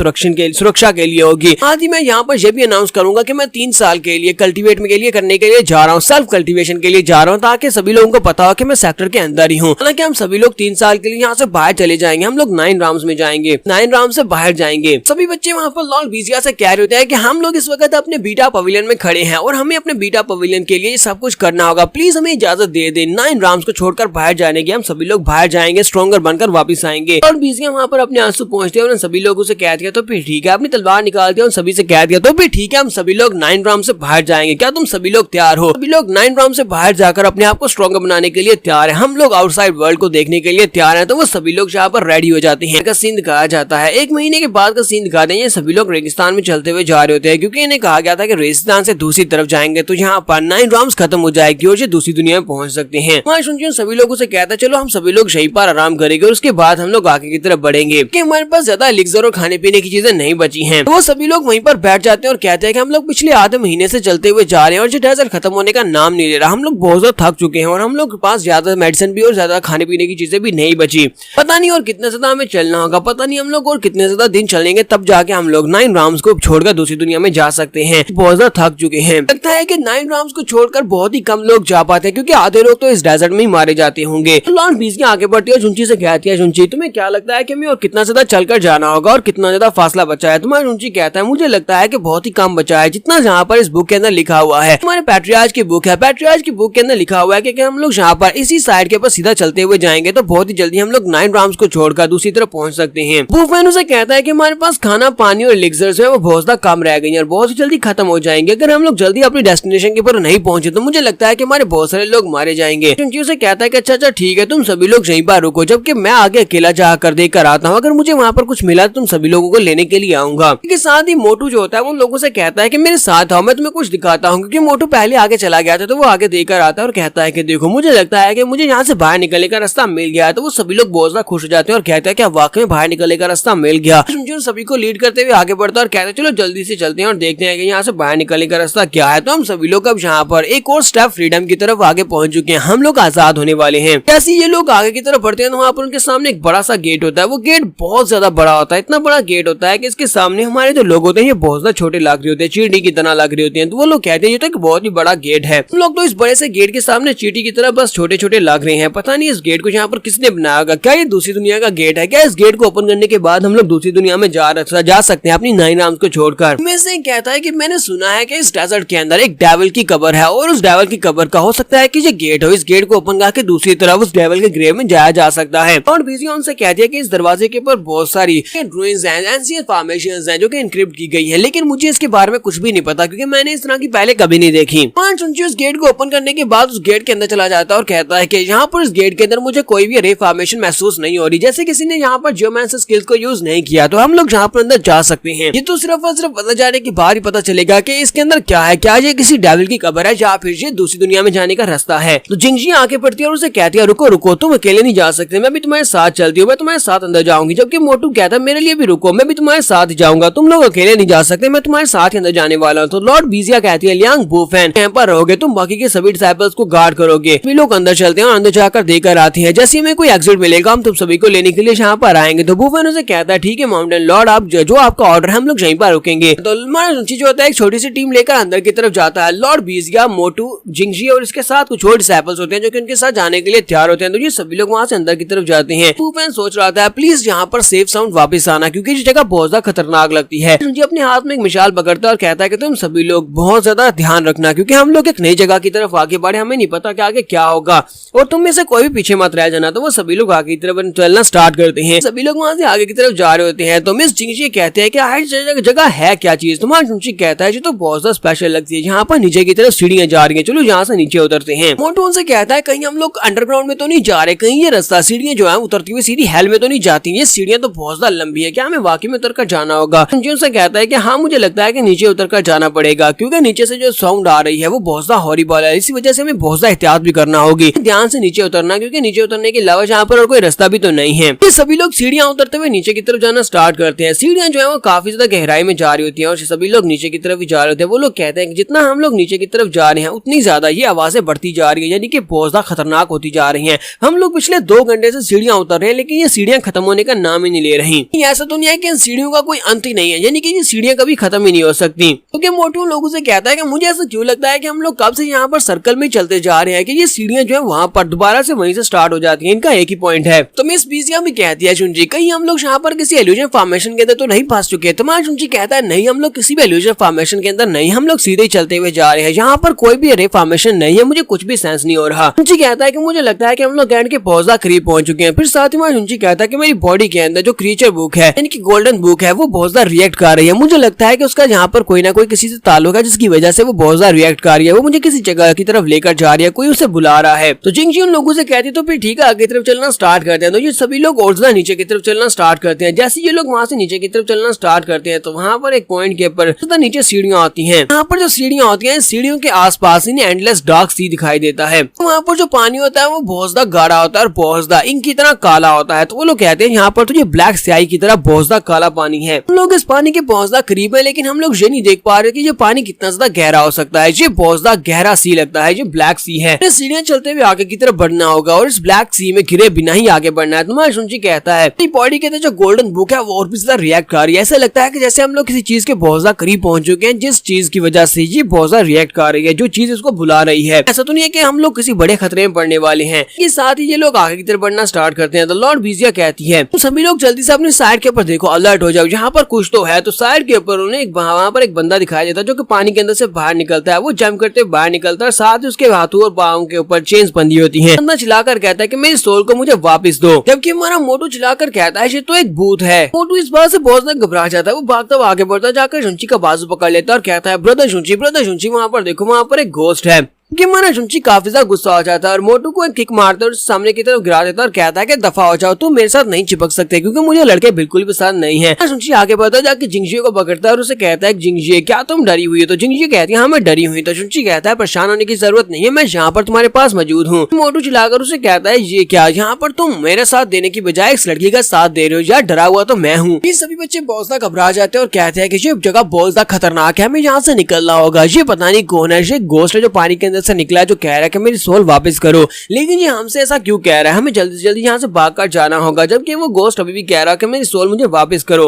सुरक्षा के लिए होगी। आदि मैं यहाँ पर यह भी अनाउंस करूंगा कि मैं 3 साल के लिए कल्टीवेट के लिए करने के लिए जा रहा हूँ, सेल्फ कल्टीवेशन के लिए जा रहा हूँ, ताकि सभी लोगों को पता हो कि मैं सेक्टर के अंदर ही हूँ। हालांकि हम सभी लोग 3 साल के लिए यहाँ से बाहर चले जाएंगे, हम लोग 9 राउंड्स में जाएंगे, 9 राउंड से बाहर जाएंगे। सभी बच्चे वहाँ पर लॉर्ड बीजिया से कह रहे होते हैं कि हम लोग इस वक्त अपने बीटा पवेलियन में खड़े हैं और हमें अपने बीटा पवेलियन के लिए सब कुछ करना होगा, प्लीज हमें इजाजत दे दे 9 राउंड्स को छोड़कर बाहर जाने की। हम सभी लोग बाहर जाएंगे, स्ट्रॉन्गर बनकर वापस आएंगे। और बीजिया वहाँ पर अपने आंसू पहुंचते हैं और सभी लोगों से कह दिया तो फिर ठीक है, अपनी तलवार निकाल दिया और सभी से कह दिया तो फिर ठीक है, हम सभी लोग 9 राउंड से बाहर जाएंगे, क्या तुम सभी लोग तैयार हो? सभी लोग 9 राउंड से बाहर जाकर अपने आप को स्ट्रॉन्गर बनाने के लिए तैयार है, हम लोग आउटसाइड वर्ल्ड को देखने के लिए तैयार है। तो वो सभी लोग यहाँ पर रेडी हो जाते हैं। सीन दिखाया जाता है 1 महीने के बाद का सीन दिखाते हैं। ये सभी लोग रेगिस्तान में चलते हुए जा रहे होते हैं, क्योंकि इन्हें कहा गया था कि रेगिस्तान से दूसरी तरफ जाएंगे तो यहाँ पर 9 राउंड्स खत्म हो जाएगी और ये दूसरी दुनिया में पहुंच सकते हैं। वहाँ सुनकर सभी लोगों से कहता है चलो हम सभी लोग यहीं पर आराम करेंगे और उसके बाद हम लोग आगे की तरफ बढ़ेंगे, कि हमारे पास ज्यादा एलिक्सर और खाने पीने की चीजें नहीं बची हैं। तो वो सभी लोग वहीं पर बैठ जाते हैं और कहते हैं कि हम लोग पिछले आधे महीने से चलते हुए जा रहे हैं और ये डेजर्ट खत्म होने का नाम नहीं ले रहा, हम लोग बहुत ज्यादा थक चुके हैं और हम लोग के पास ज्यादा मेडिसिन भी और ज्यादा खाने पीने की चीजें भी नहीं बची। पता नहीं और कितने ज्यादा हमें चलना होगा, पता नहीं हम लोग और कितने ज्यादा दिन चलेंगे, तब जाके हम लोग 9 राउंड्स को छोड़कर दूसरी दुनिया में जा सकते हैं। बहुत ज्यादा थक चुके हैं। लगता है कि 9 राउंड्स को छोड़कर बहुत ही कम लोग जा पाते हैं, क्योंकि आधे लोग तो इस डेजर्ट में ही मारे जाते होंगे। तो लॉर्ड बीजिया आगे बढ़ती है और जुंची से कहती है जुंची तुम्हें क्या लगता है कि हमें और कितना ज्यादा चलकर जाना होगा और कितना ज्यादा फासला बचा है? तुम्हारा जुंची कहता है मुझे लगता है कि बहुत ही कम बचा है, जितना यहाँ पर इस बुक के अंदर लिखा हुआ है। हमारे पैट्रियार्च की बुक है, पैट्रियार्च की बुक के अंदर लिखा हुआ है कि हम लोग यहाँ पर इसी साइड के ऊपर सीधा चलते हुए जाएंगे तो बहुत ही जल्दी हम लोग 9 राउंड्स को छोड़कर दूसरी तरफ पहुंच सकते हैं। बुफेन उसे कहता है कि हमारे पास खाना पानी और एलिक्सर्स है वो बहुत ज्यादा कम रह गई है और बहुत ही जल्दी खत्म हो जाएंगे। अगर हम लोग जल्दी अपनी डेस्टिनेशन के ऊपर नहीं पहुंचे तो मुझे लगता है कि हमारे बहुत सारे लोग मारे जाएंगे। जुंची उसे कहता है कि अच्छा ठीक है, तुम सभी लोग यहीं पर रुको, जबकि मैं आगे अकेला जाकर देख कर आता हूँ, अगर मुझे वहाँ पर कुछ मिला तो तुम सभी लोगों को लेने के लिए आऊंगा। इसके साथ ही मोटू जो होता है वो उन लोगों से कहता है कि मेरे साथ आओ, मैं तुम्हें कुछ दिखाता हूँ, क्योंकि मोटू पहले आगे चला गया था तो वो आगे देकर आता है और कहता है कि देखो मुझे लगता है कि मुझे यहाँ से बाहर निकलने का रास्ता मिल गया है। तो वो सभी लोग बहुत ज्यादा खुश हो जाते हैं और कहते हैं कि वाकई में बाहर निकलने का रास्ता मिल गया। जो सभी को लीड करते हुए आगे बढ़ता है और कहते हैं चलो जल्दी से चलते हैं और देखते हैं कि यहाँ से बाहर निकलने का रास्ता क्या है। तो हम सभी लोग अब यहाँ पर एक और स्टेप फ्रीडम की तरफ आगे पहुंच चुके हैं, हम लोग आजाद होने वाले हैं। जैसे ये लोग आगे की तरफ बढ़ते हैं तो वहाँ पर उनके सामने एक बड़ा सा गेट होता है। वो गेट बहुत ज्यादा बड़ा होता है, इतना बड़ा गेट होता है कि इसके सामने हमारे जो लोग होते हैं ये बहुत ज्यादा छोटे लग रहे होते हैं, चींटी की तरह लग रहे होते हैं। तो वो लोग कहते हैं ये तो एक बहुत ही बड़ा गेट है। हम लोग तो इस बड़े से गेट के सामने चींटी की तरह बस छोटे छोटे लग रहे हैं। पता नहीं इस गेट को यहाँ पर किसने बनाया होगा, क्या ये दूसरी दुनिया का गेट है? क्या इस गेट को ओपन करने के बाद हम लोग दूसरी दुनिया में जा सकते हैं अपनी 9 राउंड्स को छोड़कर? में से कहता है कि मैंने सुना है कि इस डेजर्ट के अंदर एक डेविल की कब्र है और उस डेविल की कब्र का हो सकता है कि ये गेट हो, इस गेट को ओपन करके दूसरी तरफ उस डेविल के ग्रेव में जाया जा सकता है। और बीजिया उनसे कहती है कि इस दरवाजे के ऊपर बहुत सारी ड्राइंग्स हैं, एंशिएंट फॉर्मेशंस हैं जो कि एनक्रिप्ट की गई है, लेकिन मुझे इसके बारे में कुछ भी नहीं पता क्योंकि मैंने इस तरह की पहले कभी नहीं देखी। चुंची उस गेट को ओपन करने के बाद उस गेट के अंदर चला जाता है और कहता है कि यहाँ पर इस गेट के अंदर मुझे कोई भी रे फॉर्मेशन महसूस नहीं हो रही, जैसे किसी ने यहाँ पर जियोमेंसी स्किल्स को यूज नहीं किया। तो हम लोग यहाँ पर अंदर जा सकते हैं। ये तो सिर्फ और सिर्फ अंदर जाने के बाद ही पता चलेगा कि इसके अंदर क्या है, क्या ये किसी डेविल की कब्र है या फिर ये दूसरी दुनिया में जाने का रास्ता है। तो जिंगजी आगे बढ़ती है और उसे कहती है रुको रुको, तुम अकेले नहीं जा सकते, मैं भी तुम्हारे साथ चलती हूँ, मैं तुम्हारे साथ अंदर जाऊंगी। जबकि मोटू कहता है मेरे लिए भी रुको, मैं भी तुम्हारे साथ जाऊंगा, तुम लोग अकेले नहीं जा सकते, मैं तुम्हारे साथ ही अंदर जाने वाला हूँ। तो लॉर्ड बीजिया कहती है लियांग बुफेन यहाँ पर रहोगे, तुम बाकी के सभी डिसाइपल्स को गार्ड करोगे। सभी लोग अंदर चलते हैं और अंदर जाकर देकर आते हैं। जैसे हमें कोई एग्जिट मिलेगा हम तुम सभी को लेने के लिए यहाँ पर आएंगे। तो बुफेन उसे कहता है ठीक है माउंटेन लॉर्ड, आप जो आपका ऑर्डर है हम लोग यहीं पर रुकेंगे। तो जुंची जो होता है एक छोटी सी टीम लेकर अंदर की तरफ जाता है। लॉर्ड बीजिया, मोटू, जिंगजी और इसके साथ कुछ और डिसाइपल्स होते हैं जो कि उनके साथ जाने के लिए तैयार होते हैं। तो ये सभी लोग वहां से अंदर की तरफ जाते हैं। बुफेन सोच रहा था प्लीज यहाँ पर सेफ साउंड वापस आना, क्योंकि ये जगह बहुत ज्यादा खतरनाक लगती है। जुंची अपने हाथ में एक मिसाल पकड़ता है और कहता है कि तुम सभी लोग बहुत ज्यादा ध्यान रखना, क्योंकि हम लोग एक नई जगह की तरफ आगे बढ़े, हमें नहीं पता कि आगे क्या होगा और तुम में से कोई भी पीछे मत रह जाना। तो वो सभी लोग आगे की तरफ चलना स्टार्ट करते हैं। सभी लोग वहां से आगे की तरफ जा रहे होते हैं। तो मिस जिंगजी कहते हैं कि हर जगह है क्या चीज? तुम्हारा जुंची कहता है ये तो बहुत ज्यादा स्पेशल लगती है, यहाँ पर नीचे की तरफ सीढ़ियां जा रही हैं, चलो यहाँ से नीचे उतरते हैं। मोटू उनसे कहता है कहीं हम लोग अंडरग्राउंड में तो नहीं जा रहे, कहीं ये रास्ता सीढ़ियां जो है उतरती हुई सीधी हेल में तो नहीं जाती, ये सीढ़ियां तो बहुत ज्यादा लंबी है, क्या हमें वाकई में उतर कर जाना होगा? जुंची उनसे कहता है कि हाँ मुझे लगता है कि नीचे उतर कर जाना पड़ेगा, क्योंकि नीचे से जो साउंड आ रही है वो बहुत ज्यादा हॉरिबल है, इसी वजह से हमें बहुत ज्यादा एहतियात भी करना होगी, ध्यान से नीचे उतरना, क्योंकि नीचे उतरने के अलावा यहाँ पर और कोई रास्ता भी तो नहीं है। ये सभी लोग सीढ़ियां उतरते हुए नीचे की तरफ जाना स्टार्ट करते हैं। सीढ़ियां जो है वो काफी ज्यादा गहराई में जा रही होती है और सभी लोग नीचे की तरफ भी जा रहे होते हैं। वो लोग कहते हैं कि जितना हम लोग नीचे की तरफ जा रहे हैं उतनी ज्यादा ये आवाजें बढ़ती जा रही है, यानी कि बहुत ज्यादा खतरनाक होती जा रही हैं। हम लोग पिछले 2 घंटे ऊंचाई से सीढ़ियां उतर रहे हैं, लेकिन ये सीढ़ियां खत्म होने का नाम ही नहीं ले रही। ऐसा तो नहीं है कि इन सीढ़ियों का कोई अंत ही नहीं है, यानी कि ये सीढ़ियां कभी खत्म ही नहीं हो सकती। क्योंकि मोटू लोगों से कहता है कि मुझे ऐसा क्यों लगता है कि हम लोग कब से यहाँ पर सर्कल में चलते जा रहे हैं कि ये सीढ़ियां जो है वहाँ पर दोबारा से वहीं से स्टार्ट हो जाती हैं। इनका एक ही पॉइंट है। तो मिस बीजिया भी कहती है चुंची कहीं हम लोग यहाँ पर किसी इल्यूजन फॉर्मेशन के अंदर तो नहीं फंस चुके। तो चुंची कहता है नहीं, हम लोग किसी भी इल्यूजन फॉर्मेशन के अंदर नहीं, हम लोग सीधे चलते हुए जा रहे हैं। यहाँ पर कोई भी रे फॉर्मेशन नहीं है, मुझे कुछ भी सेंस नहीं हो रहा। चुंची कहता है कि मुझे लगता है कि हम लोग एंड के बहुत ज्यादा करीब पहुंच चुके हैं। फिर साथ ही चुंची कहता है कि मेरी बॉडी के अंदर जो क्रीचर बुक है, यानी कि गोल्डन बुक है, वो बहुत ज्यादा रिएक्ट कर रही है। मुझे लगता है कि उसका यहाँ पर कोई ना कोई किसी से ताल्लुक है, जिसकी वजह से वो बहुत ज्यादा रिएक्ट कर रही है। वो मुझे किसी जगह की तरफ लेकर जा रही है, कोई उसे बुला रहा है। तो जिंगजी उन लोगों से कहती है तो फिर ठीक है, आगे की तरफ चलना स्टार्ट करते हैं। तो ये सभी लोग और ज्यादा नीचे की तरफ चलना स्टार्ट करते हैं। जैसे ये लोग वहाँ से नीचे की तरफ चलना स्टार्ट करते हैं तो वहाँ पर एक पॉइंट के ऊपर नीचे सीढ़ियां आती हैं। यहाँ पर जो सीढ़ियां होती हैं, सीढ़ियों के आसपास इन्हें एंडलेस डार्क सी दिखाई देता है। वहाँ पर जो पानी होता है वो बहुत ज्यादा गाढ़ा होता है और बहुत ज्यादा इंक की तरह काला होता है। तो वो लोग कहते हैं यहाँ पर तो ये ब्लैक स्याही की तरह बहुत ज्यादा काला पानी है। हम लोग इस पानी के बहुत ज्यादा करीब है, लेकिन हम लोग ये नहीं देख पा रहे कि ये पानी कितना ज्यादा गहरा हो सकता है। ये बहुत ज्यादा गहरा सी लगता है, ये ब्लैक सी है। सीढ़ियां चलते हुए आगे की तरफ बढ़ना होगा और इस ब्लैक सी में घिरे बिना ही आगे बढ़ना है। तुम्हारा सुनची कहता है बॉडी के अंदर जो गोल्डन बुक है वो और भी ज्यादा रिएक्ट कर रही है। ऐसा लगता है कि जैसे हम लोग किसी चीज के बहुत ज्यादा करीब पहुंच चुके हैं, जिस चीज की वजह से ये बहुत ज्यादा रिएक्ट कर रही है, जो चीज इसको बुला रही है। ऐसा तो नहीं है कि हम लोग किसी बड़े खतरे में पड़ने वाले हैं। ये साथ ही ये लोग आगे की तरफ बढ़ना स्टार्ट करते हैं। तो लॉर्ड बीजिया कहती है तो सभी लोग जल्दी से अपनी साइड के ऊपर देखो, अलर्ट हो जाओ, यहाँ पर कुछ तो है। तो साइड के ऊपर उन्हें वहाँ पर एक बंदा दिखाई देता है जो कि पानी के अंदर से बाहर निकलता है। वो जंप करते हुए बाहर निकलता है, साथ ही उसके हाथों और पाँव के ऊपर चेन्स बंधी होती है। बंदा चिल्लाकर कहता है कि मेरी सोल को मुझे वापस दो, जबकि हमारा मोटू चिल्लाकर कहता है ये तो एक भूत है। मोटू इस बात से बहुत ज्यादा घबरा जाता है। वो भागता हुआ आगे बढ़ता जाकर शुंची का बाजू पकड़ लेता है और कहता है ब्रदर शुंची वहाँ पर देखो, वहाँ पर एक घोस्ट है। कि हमारा शुंची काफी ज्यादा गुस्सा हो जाता है और मोटू को एक किक मारता है और सामने की तरफ गिरा देता है और कहता है कि दफा हो जाओ, तुम मेरे साथ नहीं चिपक सकते क्योंकि मुझे लड़के बिल्कुल भी पसंद नहीं है। शुंची आगे बढ़ता जाके जिंगजी को पकड़ता है और उसे कहता है जिंगजी क्या तुम डरी हुई हो? तो जिंगजी कहती है हाँ मैं डरी हुई। तो शुंची कहता है परेशान होने की जरूरत नहीं है, मैं यहाँ पर तुम्हारे पास मौजूद हूँ। मोटू चिल्लाकर उसे कहता है ये क्या, यहाँ पर तुम मेरे साथ देने की बजाय इस लड़की का साथ दे रहे हो, यार डरा हुआ तो मैं हूँ। ये सभी बच्चे बहुत ज्यादा घबरा जाते हैं और कहते हैं कि ये जगह बहुत ज्यादा खतरनाक है, हमें यहाँ से निकलना होगा। ये पता नहीं कौन है, ये घोस्ट है जो पानी के अंदर से निकला है, जो कह रहा है कि मेरी सोल वापस करो। लेकिन ये हमसे ऐसा क्यों कह रहा है, हमें जल्दी से जल्दी यहाँ से भागकर जाना होगा, जबकि वो घोस्ट अभी भी कह रहा है कि मेरी सोल मुझे वापस करो।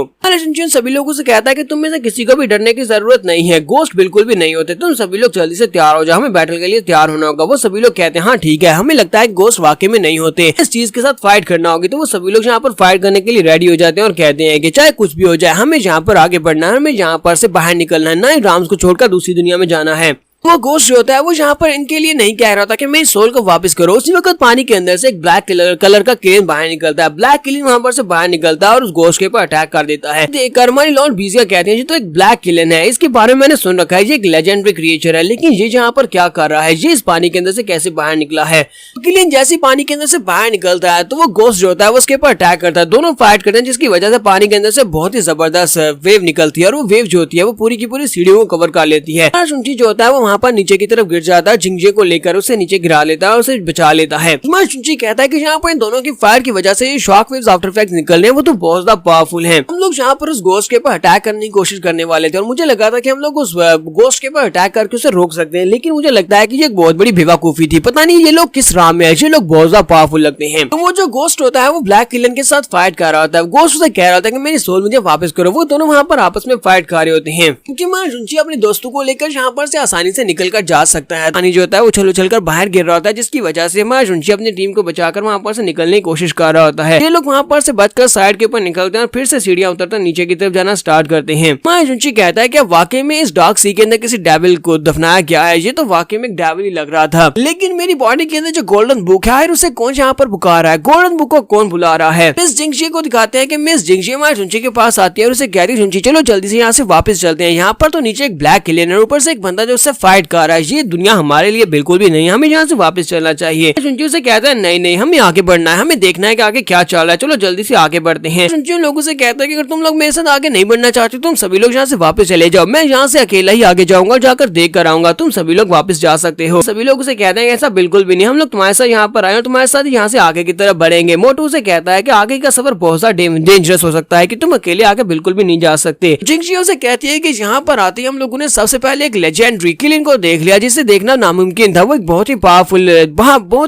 सभी लोगों से कहता है कि तुम में से किसी को भी डरने की जरूरत नहीं है, घोस्ट बिल्कुल भी नहीं होते, तुम सभी लोग जल्दी से तैयार हो जाओ, हमें बैटल के लिए तैयार होना होगा। वो सभी लोग कहते हैं हाँ ठीक है, हमें लगता है घोस्ट वाकई में नहीं होते, इस चीज के साथ फाइट करना होगी। तो वो सभी लोग यहाँ पर फाइट करने के लिए रेडी हो जाते हैं और कहते हैं कि चाहे कुछ भी हो जाए हमें यहाँ पर आगे बढ़ना है, हमें यहाँ पर से बाहर निकलना है, ना राम्स को छोड़कर दूसरी दुनिया में जाना है। वो घोस्ट जो होता है वो यहाँ पर इनके लिए नहीं कह रहा था कि मेरी सोल को वापस करो। उसी वक्त पानी के अंदर से एक ब्लैक कलर का क्रेन बाहर निकलता है। ब्लैक क्रेन वहाँ पर से बाहर निकलता है और उस घोस्ट के ऊपर अटैक कर देता है। देखकर हमारी लॉर्ड बीजिया कहते हैं ये तो एक ब्लैक क्रेन है, इसके बारे में मैंने सुन रखा है, ये एक लेजेंडरी क्रिएचर है, लेकिन ये यहाँ पर क्या कर रहा है, ये इस पानी के अंदर से कैसे बाहर निकला है। क्रेन जैसे पानी के अंदर से बाहर निकलता है तो वो घोस्ट जो होता है वो उसके ऊपर अटैक करता है। दोनों फाइट करते हैं, जिसकी वजह से पानी के अंदर से बहुत ही जबरदस्त वेव निकलती है और वो वेव जो होती है वो पूरी की पूरी सीढ़ियों को कवर कर लेती है। शुंची जो होता है वो वहाँ पर नीचे की तरफ गिर जाता है, जिंगजे को लेकर उसे नीचे गिरा लेता है और उसे बचा लेता है। शुंची कहता है कि यहाँ पर इन दोनों की फायर की वजह से ये शॉक वेव्स आफ्टर इफेक्ट्स निकल रहे हैं, वो तो बहुत ज्यादा पावरफुल हैं। हम लोग यहाँ पर उस घोस्ट के ऊपर अटैक करने की कोशिश करने वाले थे और मुझे लगा था कि हम लोग उस घोस्ट के ऊपर अटैक करके उसे रोक सकते हैं, लेकिन मुझे लगता है कि ये एक बहुत बड़ी बेवकूफी थी। पता नहीं ये लोग किस राह में है, ये लोग बहुत ज्यादा पावरफुल लगते हैं। तो वो जो घोस्ट होता है वो ब्लैक किलन के साथ फाइट कर रहा होता है। घोस्ट उसे कह रहा था कि मेरी सोल मुझे वापस करो। वो दोनों वहाँ पर आपस में फाइट कर रहे होते हैं क्योंकि शुंची अपने दोस्तों को लेकर यहाँ पर से आसानी से निकल कर जा सकता है। पानी जो होता है उछल उछल कर बाहर गिर रहा होता है, जिसकी वजह से हमारा शुंची अपनी टीम को बचाकर वहाँ पर से निकलने की कोशिश कर रहा होता है। ये लोग वहाँ पर से बचकर साइड के ऊपर निकलते हैं और फिर से सीढ़ियां उतरकर नीचे की तरफ जाना स्टार्ट करते हैं। हमारा शुंची कहता है कि वाकई में इस डार्क सी के अंदर किसी डेविल को दफनाया गया है, ये तो वाकई में एक डेविल ही लग रहा था, लेकिन मेरी बॉडी के अंदर जो गोल्डन बुक है उसे कौन यहाँ पर पुकार रहा है, गोल्डन बुक को कौन बुला रहा है। मिस जिंगजी को दिखाते हैं कि मिस जिंगजी हमारे शुंची के पास आती है और उसे कह रही शुंची चलो जल्दी से यहाँ से वापस चलते हैं। यहाँ पर तो नीचे एक ब्लैक क्लेन है, ऊपर से एक बंदा जो उससे फाइट कर रहा है, ये दुनिया हमारे लिए बिल्कुल भी नहीं, हमें यहाँ से वापस चलना चाहिए। शुंची से कहता है नहीं हमें आगे बढ़ना है, हमें देखना है कि आगे क्या चल रहा है, चलो जल्दी से आगे बढ़ते हैं। शुंची उन लोगों से कहता है कि अगर तुम लोग मेरे साथ आगे नहीं बढ़ना चाहते तुम सभी लोग यहाँ से वापस चले जाओ, मैं यहाँ से अकेला ही आगे जाऊंगा, जाकर देख कर आऊंगा, तुम सभी लोग वापस जा सकते हो। सभी लोग उसे कहते हैं ऐसा बिल्कुल भी नहीं, हम लोग तुम्हारे साथ यहाँ पर आए और तुम्हारे साथ यहाँ से आगे की तरफ बढ़ेंगे। मोटू से कहता है कि आगे का सफर बहुत ज्यादा डेंजरस हो सकता है, कि तुम अकेले आगे बिल्कुल भी नहीं जा सकते। जिंगजी उसे कहती है कि यहाँ पर आते ही हम लोगों ने सबसे पहले एक लेजेंडरी क्लीन पवेलियन को देख लिया जिसे देखना नामुमकिन था। वो एक बहुत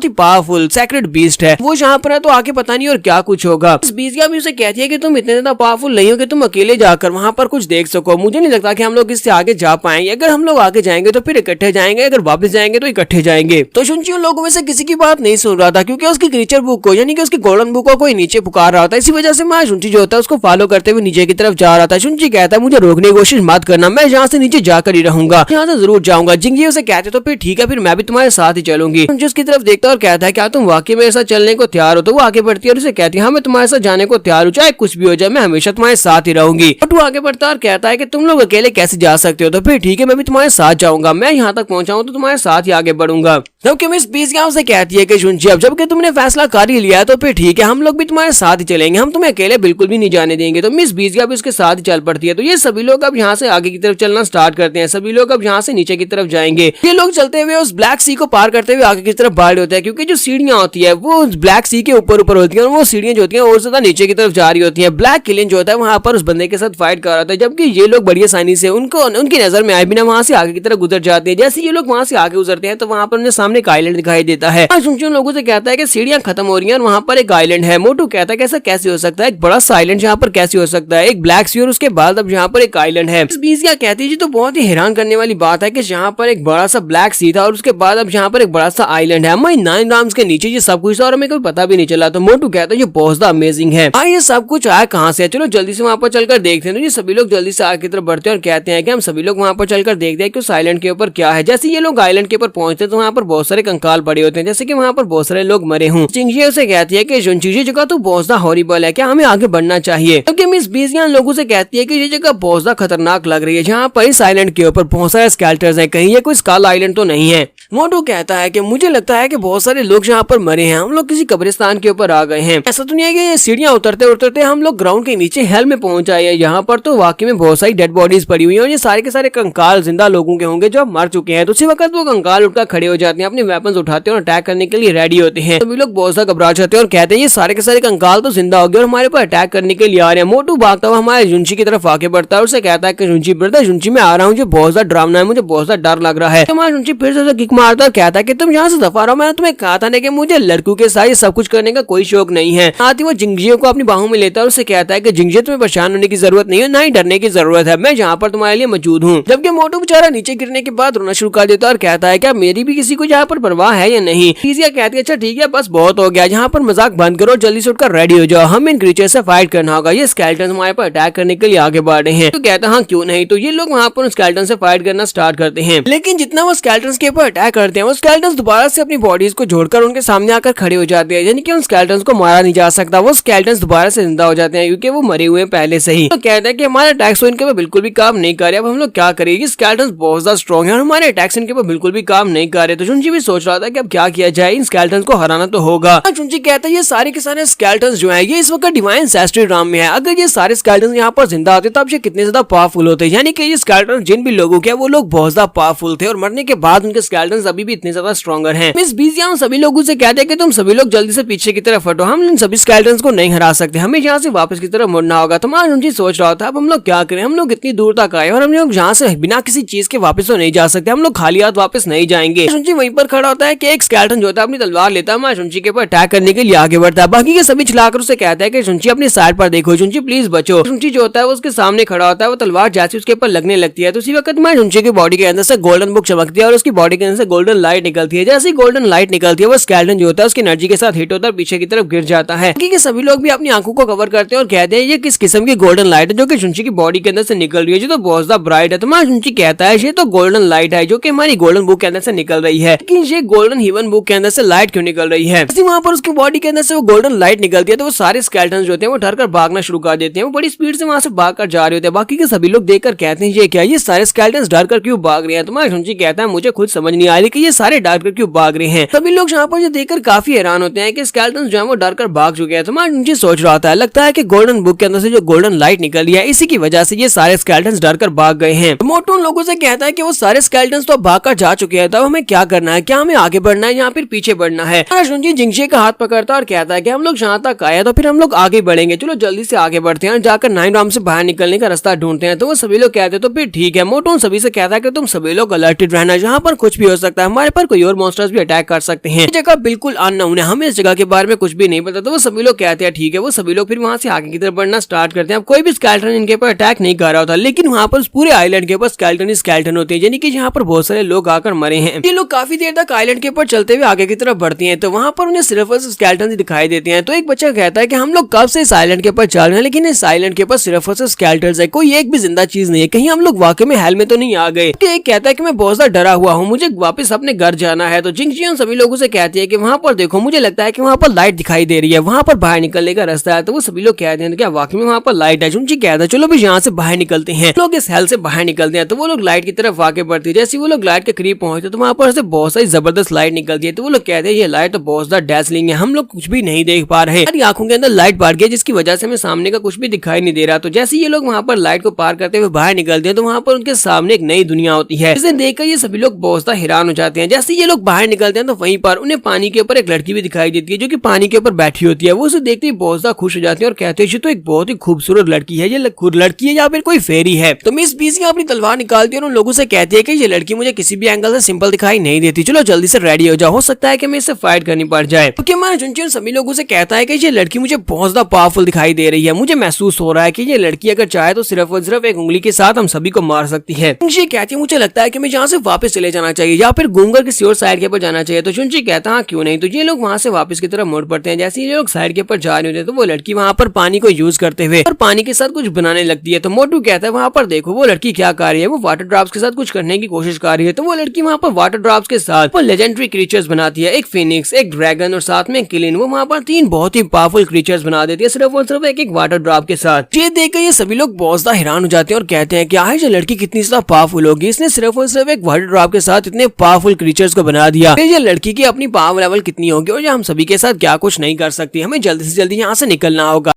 ही पावरफुल सेक्रेट बीस्ट है। वो जहाँ पर है तो आके पता नहीं और क्या कुछ होगा। इस बीस्ट भी उसे कहती है कि तुम इतने ज्यादा पावरफुल नहीं हो कि तुम अकेले जाकर वहाँ पर कुछ देख सको। मुझे नहीं लगता कि हम लोग इससे आगे जा पाएंगे। अगर हम लोग आगे जाएंगे तो फिर इकट्ठे जाएंगे, अगर वापस जाएंगे तो इकट्ठे जाएंगे। तो शुनची उन लोगों में से किसी की बात नहीं सुन रहा था क्योंकि उसकी क्रीचर बुक को यानी कि उसकी गोल्डन बुक को कोई नीचे पुकार रहा था। इसी वजह से मैं शुनची जो होता है उसको फॉलो करते हुए नीचे की तरफ जा रहा था। शुनची कहता है मुझे रोकने की कोशिश मत करना, मैं यहाँ से नीचे जाकर ही रहूंगा, यहाँ से जरूर जाऊंगा। जिंगजी उसे कहते तो फिर ठीक है, फिर मैं भी तुम्हारे साथ ही चलूंगी। शुनची उसकी तरफ देखता और कहता है क्या तुम वाकई मेरे साथ चलने को तैयार हो? तो वो आगे बढ़ती है और उसे कहती है हाँ मैं तुम्हारे साथ जाने को तैयार हूँ, चाहे कुछ भी हो जाए मैं हमेशा तुम्हारे साथ ही रहूंगी। बट वो आगे बढ़ता और कहता है कि तुम लोग अकेले कैसे जा सकते हो? तो फिर ठीक है मैं भी तुम्हारे साथ जाऊंगा, मैं यहाँ तक पहुंचा हूँ तो तुम्हारे साथ ही आगे बढ़ूंगा। जबकि मिस बीस से कहती है कि शुनची अब जबकि तुमने फैसला कर ही लिया है तो फिर ठीक है हम लोग भी तुम्हारे साथ ही चलेंगे, हम तुम्हें अकेले बिल्कुल भी नहीं जाने देंगे। तो मिस बीस भी उसके साथ ही चल पड़ती है। तो ये सभी लोग अब यहाँ से आगे की तरफ चलना स्टार्ट करते हैं। सभी लोग अब यहाँ से नीचे की तरफ जाएंगे। ये लोग चलते हुए उस ब्लैक सी को पार करते हुए आगे की तरफ बढ़ होते हैं क्योंकि जो सीढ़ियां होती है वो ब्लैक सी के ऊपर होती है और वो सीढ़ियां जो होती है और ज्यादा नीचे की तरफ जा रही होती है। ब्लैक किलियन जो होता है वहाँ पर उस बंदे के साथ फाइट कर रहा था, जबकि ये लोग बड़ी आसानी से उनकी नजर में आए बिना वहाँ से आगे की तरफ गुजर जाते हैं। जैसे ये लोग वहाँ से आगे गुजरते हैं तो वहाँ पर उन्हें सामने एक आइलैंड दिखाई देता है। शुनची उन लोगों से कहता है कि सीढ़ियां खत्म हो रही हैं और वहाँ पर एक आइलैंड है। मोटू कहता है कि ऐसा कैसे हो सकता है, एक बड़ा सा आइलैंड यहाँ पर कैसे हो सकता है, एक ब्लैक सी और उसके बाद अब यहाँ पर एक आइलैंड है। बीसिया कहती है जी तो बहुत ही हैरान करने वाली बात है कि यहाँ पर एक बड़ा सा ब्लैक सी था और उसके बाद अब यहाँ पर एक बड़ा सा आइलैंड है। हमारी 9 ग्राम्स के नीचे ये सब कुछ था और हमें कोई पता भी नहीं चला। तो मोटू कहता है ये बहुत ज्यादा अमेजिंग है। ये सब कुछ आया कहाँ से? चलो जल्दी से वहाँ पर चलकर देखते हैं। तो ये सभी लोग जल्दी से आगे की तरफ बढ़ते हैं और कहते हैं कि हम सभी लोग वहाँ पर चलकर देखते हैं कि उस आइलैंड के ऊपर क्या है। जैसे ये लोग आइलैंड के ऊपर पहुंचते हैं तो वहाँ पर बहुत सारे कंकाल पड़े होते हैं, जैसे कि वहाँ पर बहुत सारे लोग मरे हों। चिंगी उसे कहती है कि शुनची ये जगह तो बहुत ज्यादा हॉरिबल है, क्या हमें आगे बढ़ना चाहिए? क्योंकि मिस बीसिया लोगों से कहती है कि ये जगह बहुत ज्यादा खतरनाक लग रही है, जहाँ पर इस आइलैंड के ऊपर बहुत सारे स्केल्टर्स हैं, कहीं ये कोई स्काल आइलैंड तो नहीं है। मोटू कहता है कि मुझे लगता है कि बहुत सारे लोग यहाँ पर मरे हैं, हम लोग किसी कब्रिस्तान के ऊपर आ गए हैं। ऐसा तो नहीं है कि ये सीढ़ियां उतरते उतरते हम लोग ग्राउंड के नीचे हेल में पहुंच आए हैं। यहाँ पर तो वाकई में बहुत सारी डेड बॉडीज पड़ी हुई हैं और ये सारे के सारे कंकाल जिंदा लोगों के होंगे जो मर चुके हैं। तो उसी वक्त वो कंकाल उठकर खड़े हो जाते हैं, अपने वेपन्स उठाते हैं और अटैक करने के लिए रेडी होते हैं। सभी लोग बहुत ज्यादा घबरा जाते हैं और कहते हैं ये सारे के सारे कंकाल तो जिंदा हो गए और हमारे पर अटैक करने के लिए आ रहे हैं। मोटू भागता हुआ हमारे जुंची की तरफ आगे बढ़ता है और उसे कहता है कि जुंची ब्रदर, जुंची में आ रहा हूँ, बहुत ज्यादा डरावना है, मुझे बहुत ज्यादा डर लग रहा है। हमारा जुंची फिर से किक मारता है और कहता है कि तुम यहाँ से दफा रहो, मैंने तुम्हें कहा था ना कि मुझे लड़कों के साथ सब कुछ करने का कोई शौक नहीं है। साथ ही वो जिंगजियों को अपनी बाहों में लेता है और उसे कहता है कि जिंगजियो तुम्हें परेशान होने की जरूरत नहीं है, ना ही डरने की जरूरत है, मैं यहाँ पर तुम्हारे लिए मौजूद हूँ। जबकि मोटू बेचारा नीचे गिरने के बाद रोना शुरू कर देता है और कहता है क्या मेरी भी किसी को यहाँ पर परवाह है या नहीं? टीजिया कहती है अच्छा ठीक है बस बहुत हो गया, यहाँ पर मजाक बंद करो, जल्दी से उठकर रेडी हो जाओ, हम इन क्रीचर से फाइट करना होगा, ये स्केलेटन हमारे पर अटैक करने के लिए आगे बढ़ रहे हैं। तो कहता है हाँ क्यों नहीं। तो ये लोग वहाँ पर स्केलेटन से फाइट करना स्टार्ट करते हैं, लेकिन जितना वो स्केलेटन के ऊपर अटैक करते हैं वो स्केलेटन दोबारा से अपनी बॉडीज को जोड़कर उनके सामने आकर खड़े हो जाते हैं, यानी कि उन स्केलेटन को मारा नहीं जा सकता, वो स्केलेटन दोबारा से जिंदा हो जाते हैं क्योंकि वो मरे हुए हैं पहले से ही। तो कहता है कि हमारे अटैक्स इनके ऊपर बिल्कुल भी काम नहीं कर रहे, अब हम लोग क्या करेंगे? स्केलेटन बहुत ज्यादा स्ट्रॉन्ग है और हमारे अटैक्स इनके ऊपर बिल्कुल भी काम नहीं कर रहे। तो जुंची भी सोच रहा था कि अब क्या किया जाए, इन स्केलेटन को हराना तो होगा। जुंची कहता है ये सारे के सारे स्केलेटन जो है ये इस वक्त डिवाइन एंसेस्ट्री ड्राम में है, अगर ये सारे स्केलेटन यहाँ पर जिंदा होते तब ये कितने ज्यादा पावरफुल होते, यानी कि ये स्केलेटन जिन भी लोगों के वो लोग बहुत ज्यादा पावरफुल थे और मरने के बाद उनके स्केलेटन अभी भी इतने ज्यादा स्ट्रॉन्गर हैं। मिस बीजिया सभी लोगों से कहते हैं कि तुम सभी लोग जल्दी से पीछे की तरफ हटो, हम इन सभी स्केलेटन को नहीं हरा सकते, हमें यहाँ से वापस की तरफ मुड़ना होगा। तो जुंची सोच रहा था अब हम लोग क्या करें, हम लोग इतनी दूर तक आए और हम लोग यहाँ से बिना किसी चीज के वापस तो नहीं जा सकते, हम लोग खाली हाथ वापस नहीं जाएंगे। जुंची वहीं पर खड़ा होता है कि एक स्केलेटन जो होता है अपनी तलवार लेता है, जुंची के ऊपर अटैक करने के लिए आगे बढ़ता है। बाकी के सभी चलाकर उसे कहता है कि जुंची अपनी साइड पर देखो, जुंची प्लीज बचो। जुंची जो होता है वो उसके सामने खड़ा होता है, वो तलवार जैसे उसके ऊपर लगने लगती है तो उसी वक्त में जुंची की बॉडी के अंदर से गोल्डन बुक चमकती है और उसकी बॉडी के अंदर से गोल्डन लाइट निकलती है। जैसे गोल्डन लाइट निकलती है वो स्केलेटन जो होता है उसकी एनर्जी के साथ हिट होता है, पीछे की तरफ गिर जाता है। बाकी के सभी लोग भी अपनी आंखों को कवर करते हैं और कहते हैं ये किस किस्म की गोल्डन लाइट है जो कि जुंची की बॉडी के अंदर से निकल रही है, जो तो बहुत ज्यादा ब्राइट है। तो जुंची कहता है ये तो गोल्डन लाइट है जो कि हमारी गोल्डन बुक के अंदर से निकल रही है, लेकिन ये गोल्डन हीवन बुक के अंदर से लाइट क्यों निकल रही है? वहाँ पर उसकी बॉडी के अंदर से वो गोल्डन लाइट निकलती है तो वो सारे स्केलेटन जो होते हैं वो डर कर भागना शुरू कर देते हैं, वो बड़ी स्पीड से वहाँ से भाग कर जा रहे होते हैं। बाकी के सभी लोग देखकर कहते हैं ये क्या, ये सारे स्केलेटन डर कर क्यों भाग रहे हैं? तो जुंची कहता है मुझे खुद समझ नहीं आ रही कि ये सारे डर कर क्यों भाग रहे हैं। सभी लोग यहाँ पर जो देखकर काफी हैरान होते हैं कि स्केलेटन जो है वो डर कर भाग चुके हैं। तो जुंची सोच रहा था लगता है कि गोल्डन बुक के अंदर से जो गोल्डन लाइट निकल रही है इसी की वजह से ये सारे स्केलेटन डर कर भाग गए हैं। मोटू लोगों से कहता है कि वो सारे स्केलेटन तो भाग कर जा चुके हैं, तब हमें क्या करना है, क्या हमें आगे बढ़ना है या फिर पीछे बढ़ना है। जुनची जिंगशे का हाथ पकड़ता है और कहता है कि हम लोग जहाँ तक आए तो फिर हम लोग आगे बढ़ेंगे, चलो जल्दी से आगे बढ़ते हैं। जाकर 9 राम से बाहर निकलने का रास्ता ढूंढते हैं। तो वो सभी लोग कहते हैं तो फिर ठीक है। मोटो सभी से कहता है कि तुम सभी लोग अलर्टेड रहना, जहाँ पर कुछ भी हो सकता है, हमारे पर कोई और मॉन्स्टर्स भी अटैक कर सकते हैं। जगह बिल्कुल अननोन है, हमें इस जगह के बारे में कुछ भी नहीं पता। तो वो सभी लोग कहते हैं ठीक है। वो सभी लोग फिर वहाँ से आगे की तरफ बढ़ना स्टार्ट करते हैं। अब कोई भी स्केलेटन इनके ऊपर अटैक नहीं कर रहा होता, लेकिन वहाँ पर पूरे आइलैंड के ऊपर स्केलेटन ही स्केलेटन होते हैं, यानी कि यहाँ पर बहुत सारे लोग आकर मरे हैं। ये लोग काफी देर तक आइलैंड के ऊपर चलते हुए आगे की तरफ बढ़ते हैं, तो वहाँ पर उन्हें सिर्फ स्केलेटन दिखाई देते हैं। तो एक बच्चा कहता है कि हम लोग कब से इस आइलैंड के ऊपर चल रहे हैं, लेकिन इस आइलैंड के ऊपर सिर्फ स्केलेटन है, कोई एक भी जिंदा चीज नहीं है, कहीं हम लोग वाकई में हेल में तो नहीं आ गए। एक कहता है कि मैं बहुत ज्यादा डरा हुआ हूँ, मुझे वापस अपने घर जाना है। तो जिंगशियन सभी लोगों से कहती है कि वहाँ पर देखो, मुझे लगता है कि वहाँ पर लाइट दिखाई दे रही है, वहाँ पर बाहर निकलने का रास्ता है। तो वो सभी लोग कहते हैं क्या वाकई में वहाँ पर लाइट है। जुनची कहता है चलो भी यहाँ से बाहर निकलते हैं। लोग इस हेल से बाहर निकलते हैं। तो वो लोग लाइट की तरफ आगे बढ़ते हैं। जैसे वो लोग लाइट के करीब पहुंचते तो वहाँ पर से बहुत सारी जबरदस्त लाइट निकलती है। तो वो लोग कहते हैं ये लाइट तो बहुत ज्यादा डैसलिंग है, हम लोग कुछ भी नहीं देख पा रहे, हमारी आंखों के अंदर लाइट बढ़ गई, जिसकी वजह से हमें सामने का कुछ भी दिखाई नहीं दे रहा। तो जैसे ये लोग वहाँ पर लाइट को पार करते हुए बाहर निकलते हैं तो वहाँ पर उनके सामने एक नई दुनिया होती है, जिसे देखकर ये सभी लोग बहुत ज्यादा हैरान हो जाते हैं। जैसे ये लोग बाहर निकलते हैं तो वहीं पर उन्हें पानी के ऊपर एक लड़की भी दिखाई देती है, जो कि पानी के ऊपर बैठी होती है। वो उसे देखते ही बहुत ज्यादा खुश हो जाती है और कहते हैं ये तो एक बहुत ही खूबसूरत लड़की है, ये लड़की है या फिर कोई फेरी है। तो मिस बीसी अपनी तलवार निकालती है और उन लोगों से कहती है कि ये लड़की मुझे किसी भी एंगल से सिंपल दिखाई नहीं देती, चलो जल्दी से रेडी हो जाओ, हो सकता है कि मैं इससे फाइट करनी पड़ जाए। क्योंकि हमारा जुनची सभी लोगों से कहता है कि ये लड़की मुझे बहुत ज्यादा पावरफुल दिखाई दे रही है, मुझे महसूस हो रहा है कि ये लड़की अगर चाहे तो सिर्फ और सिर्फ एक उंगली के साथ हम सभी को मार सकती है। जुनची कहती है मुझे लगता है कि मैं यहाँ से वापस चले जाना चाहिए या फिर घूमकर किसी और साइड के ऊपर जाना चाहिए। तो जुनची कहता है क्यों नहीं। तो ये लोग वहाँ से वापस की तरफ मुड़ पड़ते हैं। जैसे ये लोग साइड के ऊपर जा रहे होते हैं तो वो लड़की वहाँ पर पानी को यूज करते हुए और पानी के साथ कुछ बनाने लगती है। तो मोटू कहता है वहाँ पर देखो वो लड़की क्या कर रही है, वो वाटर ड्रॉप्स के साथ कुछ करने की कोशिश कर रही है। तो वो लड़की वहाँ पर वाटर ड्रॉप्स के साथ वो लेजेंडरी क्रीचर्स बनाती है, एक फिनिक्स, एक ड्रैगन और साथ में किलिन। वो वहाँ पर 3 बहुत ही पावरफुल क्रीचर्स बना देती है सिर्फ और सिर्फ एक वाटर ड्रॉप के साथ। ये देखकर ये सभी लोग बहुत ज्यादा हैरान हो जाते हैं और कहते हैं क्या है ये लड़की कितनी ज्यादा पावरफुल होगी, इसने सिर्फ और सिर्फ एक वाटर ड्रॉप के साथ इतने पावरफुल क्रीचर्स को बना दिया। ये लड़की की अपनी पावर लेवल कितनी होगी और ये हम सभी के साथ क्या कुछ नहीं कर सकती। हमें जल्दी से जल्दी यहाँ से निकलना होगा।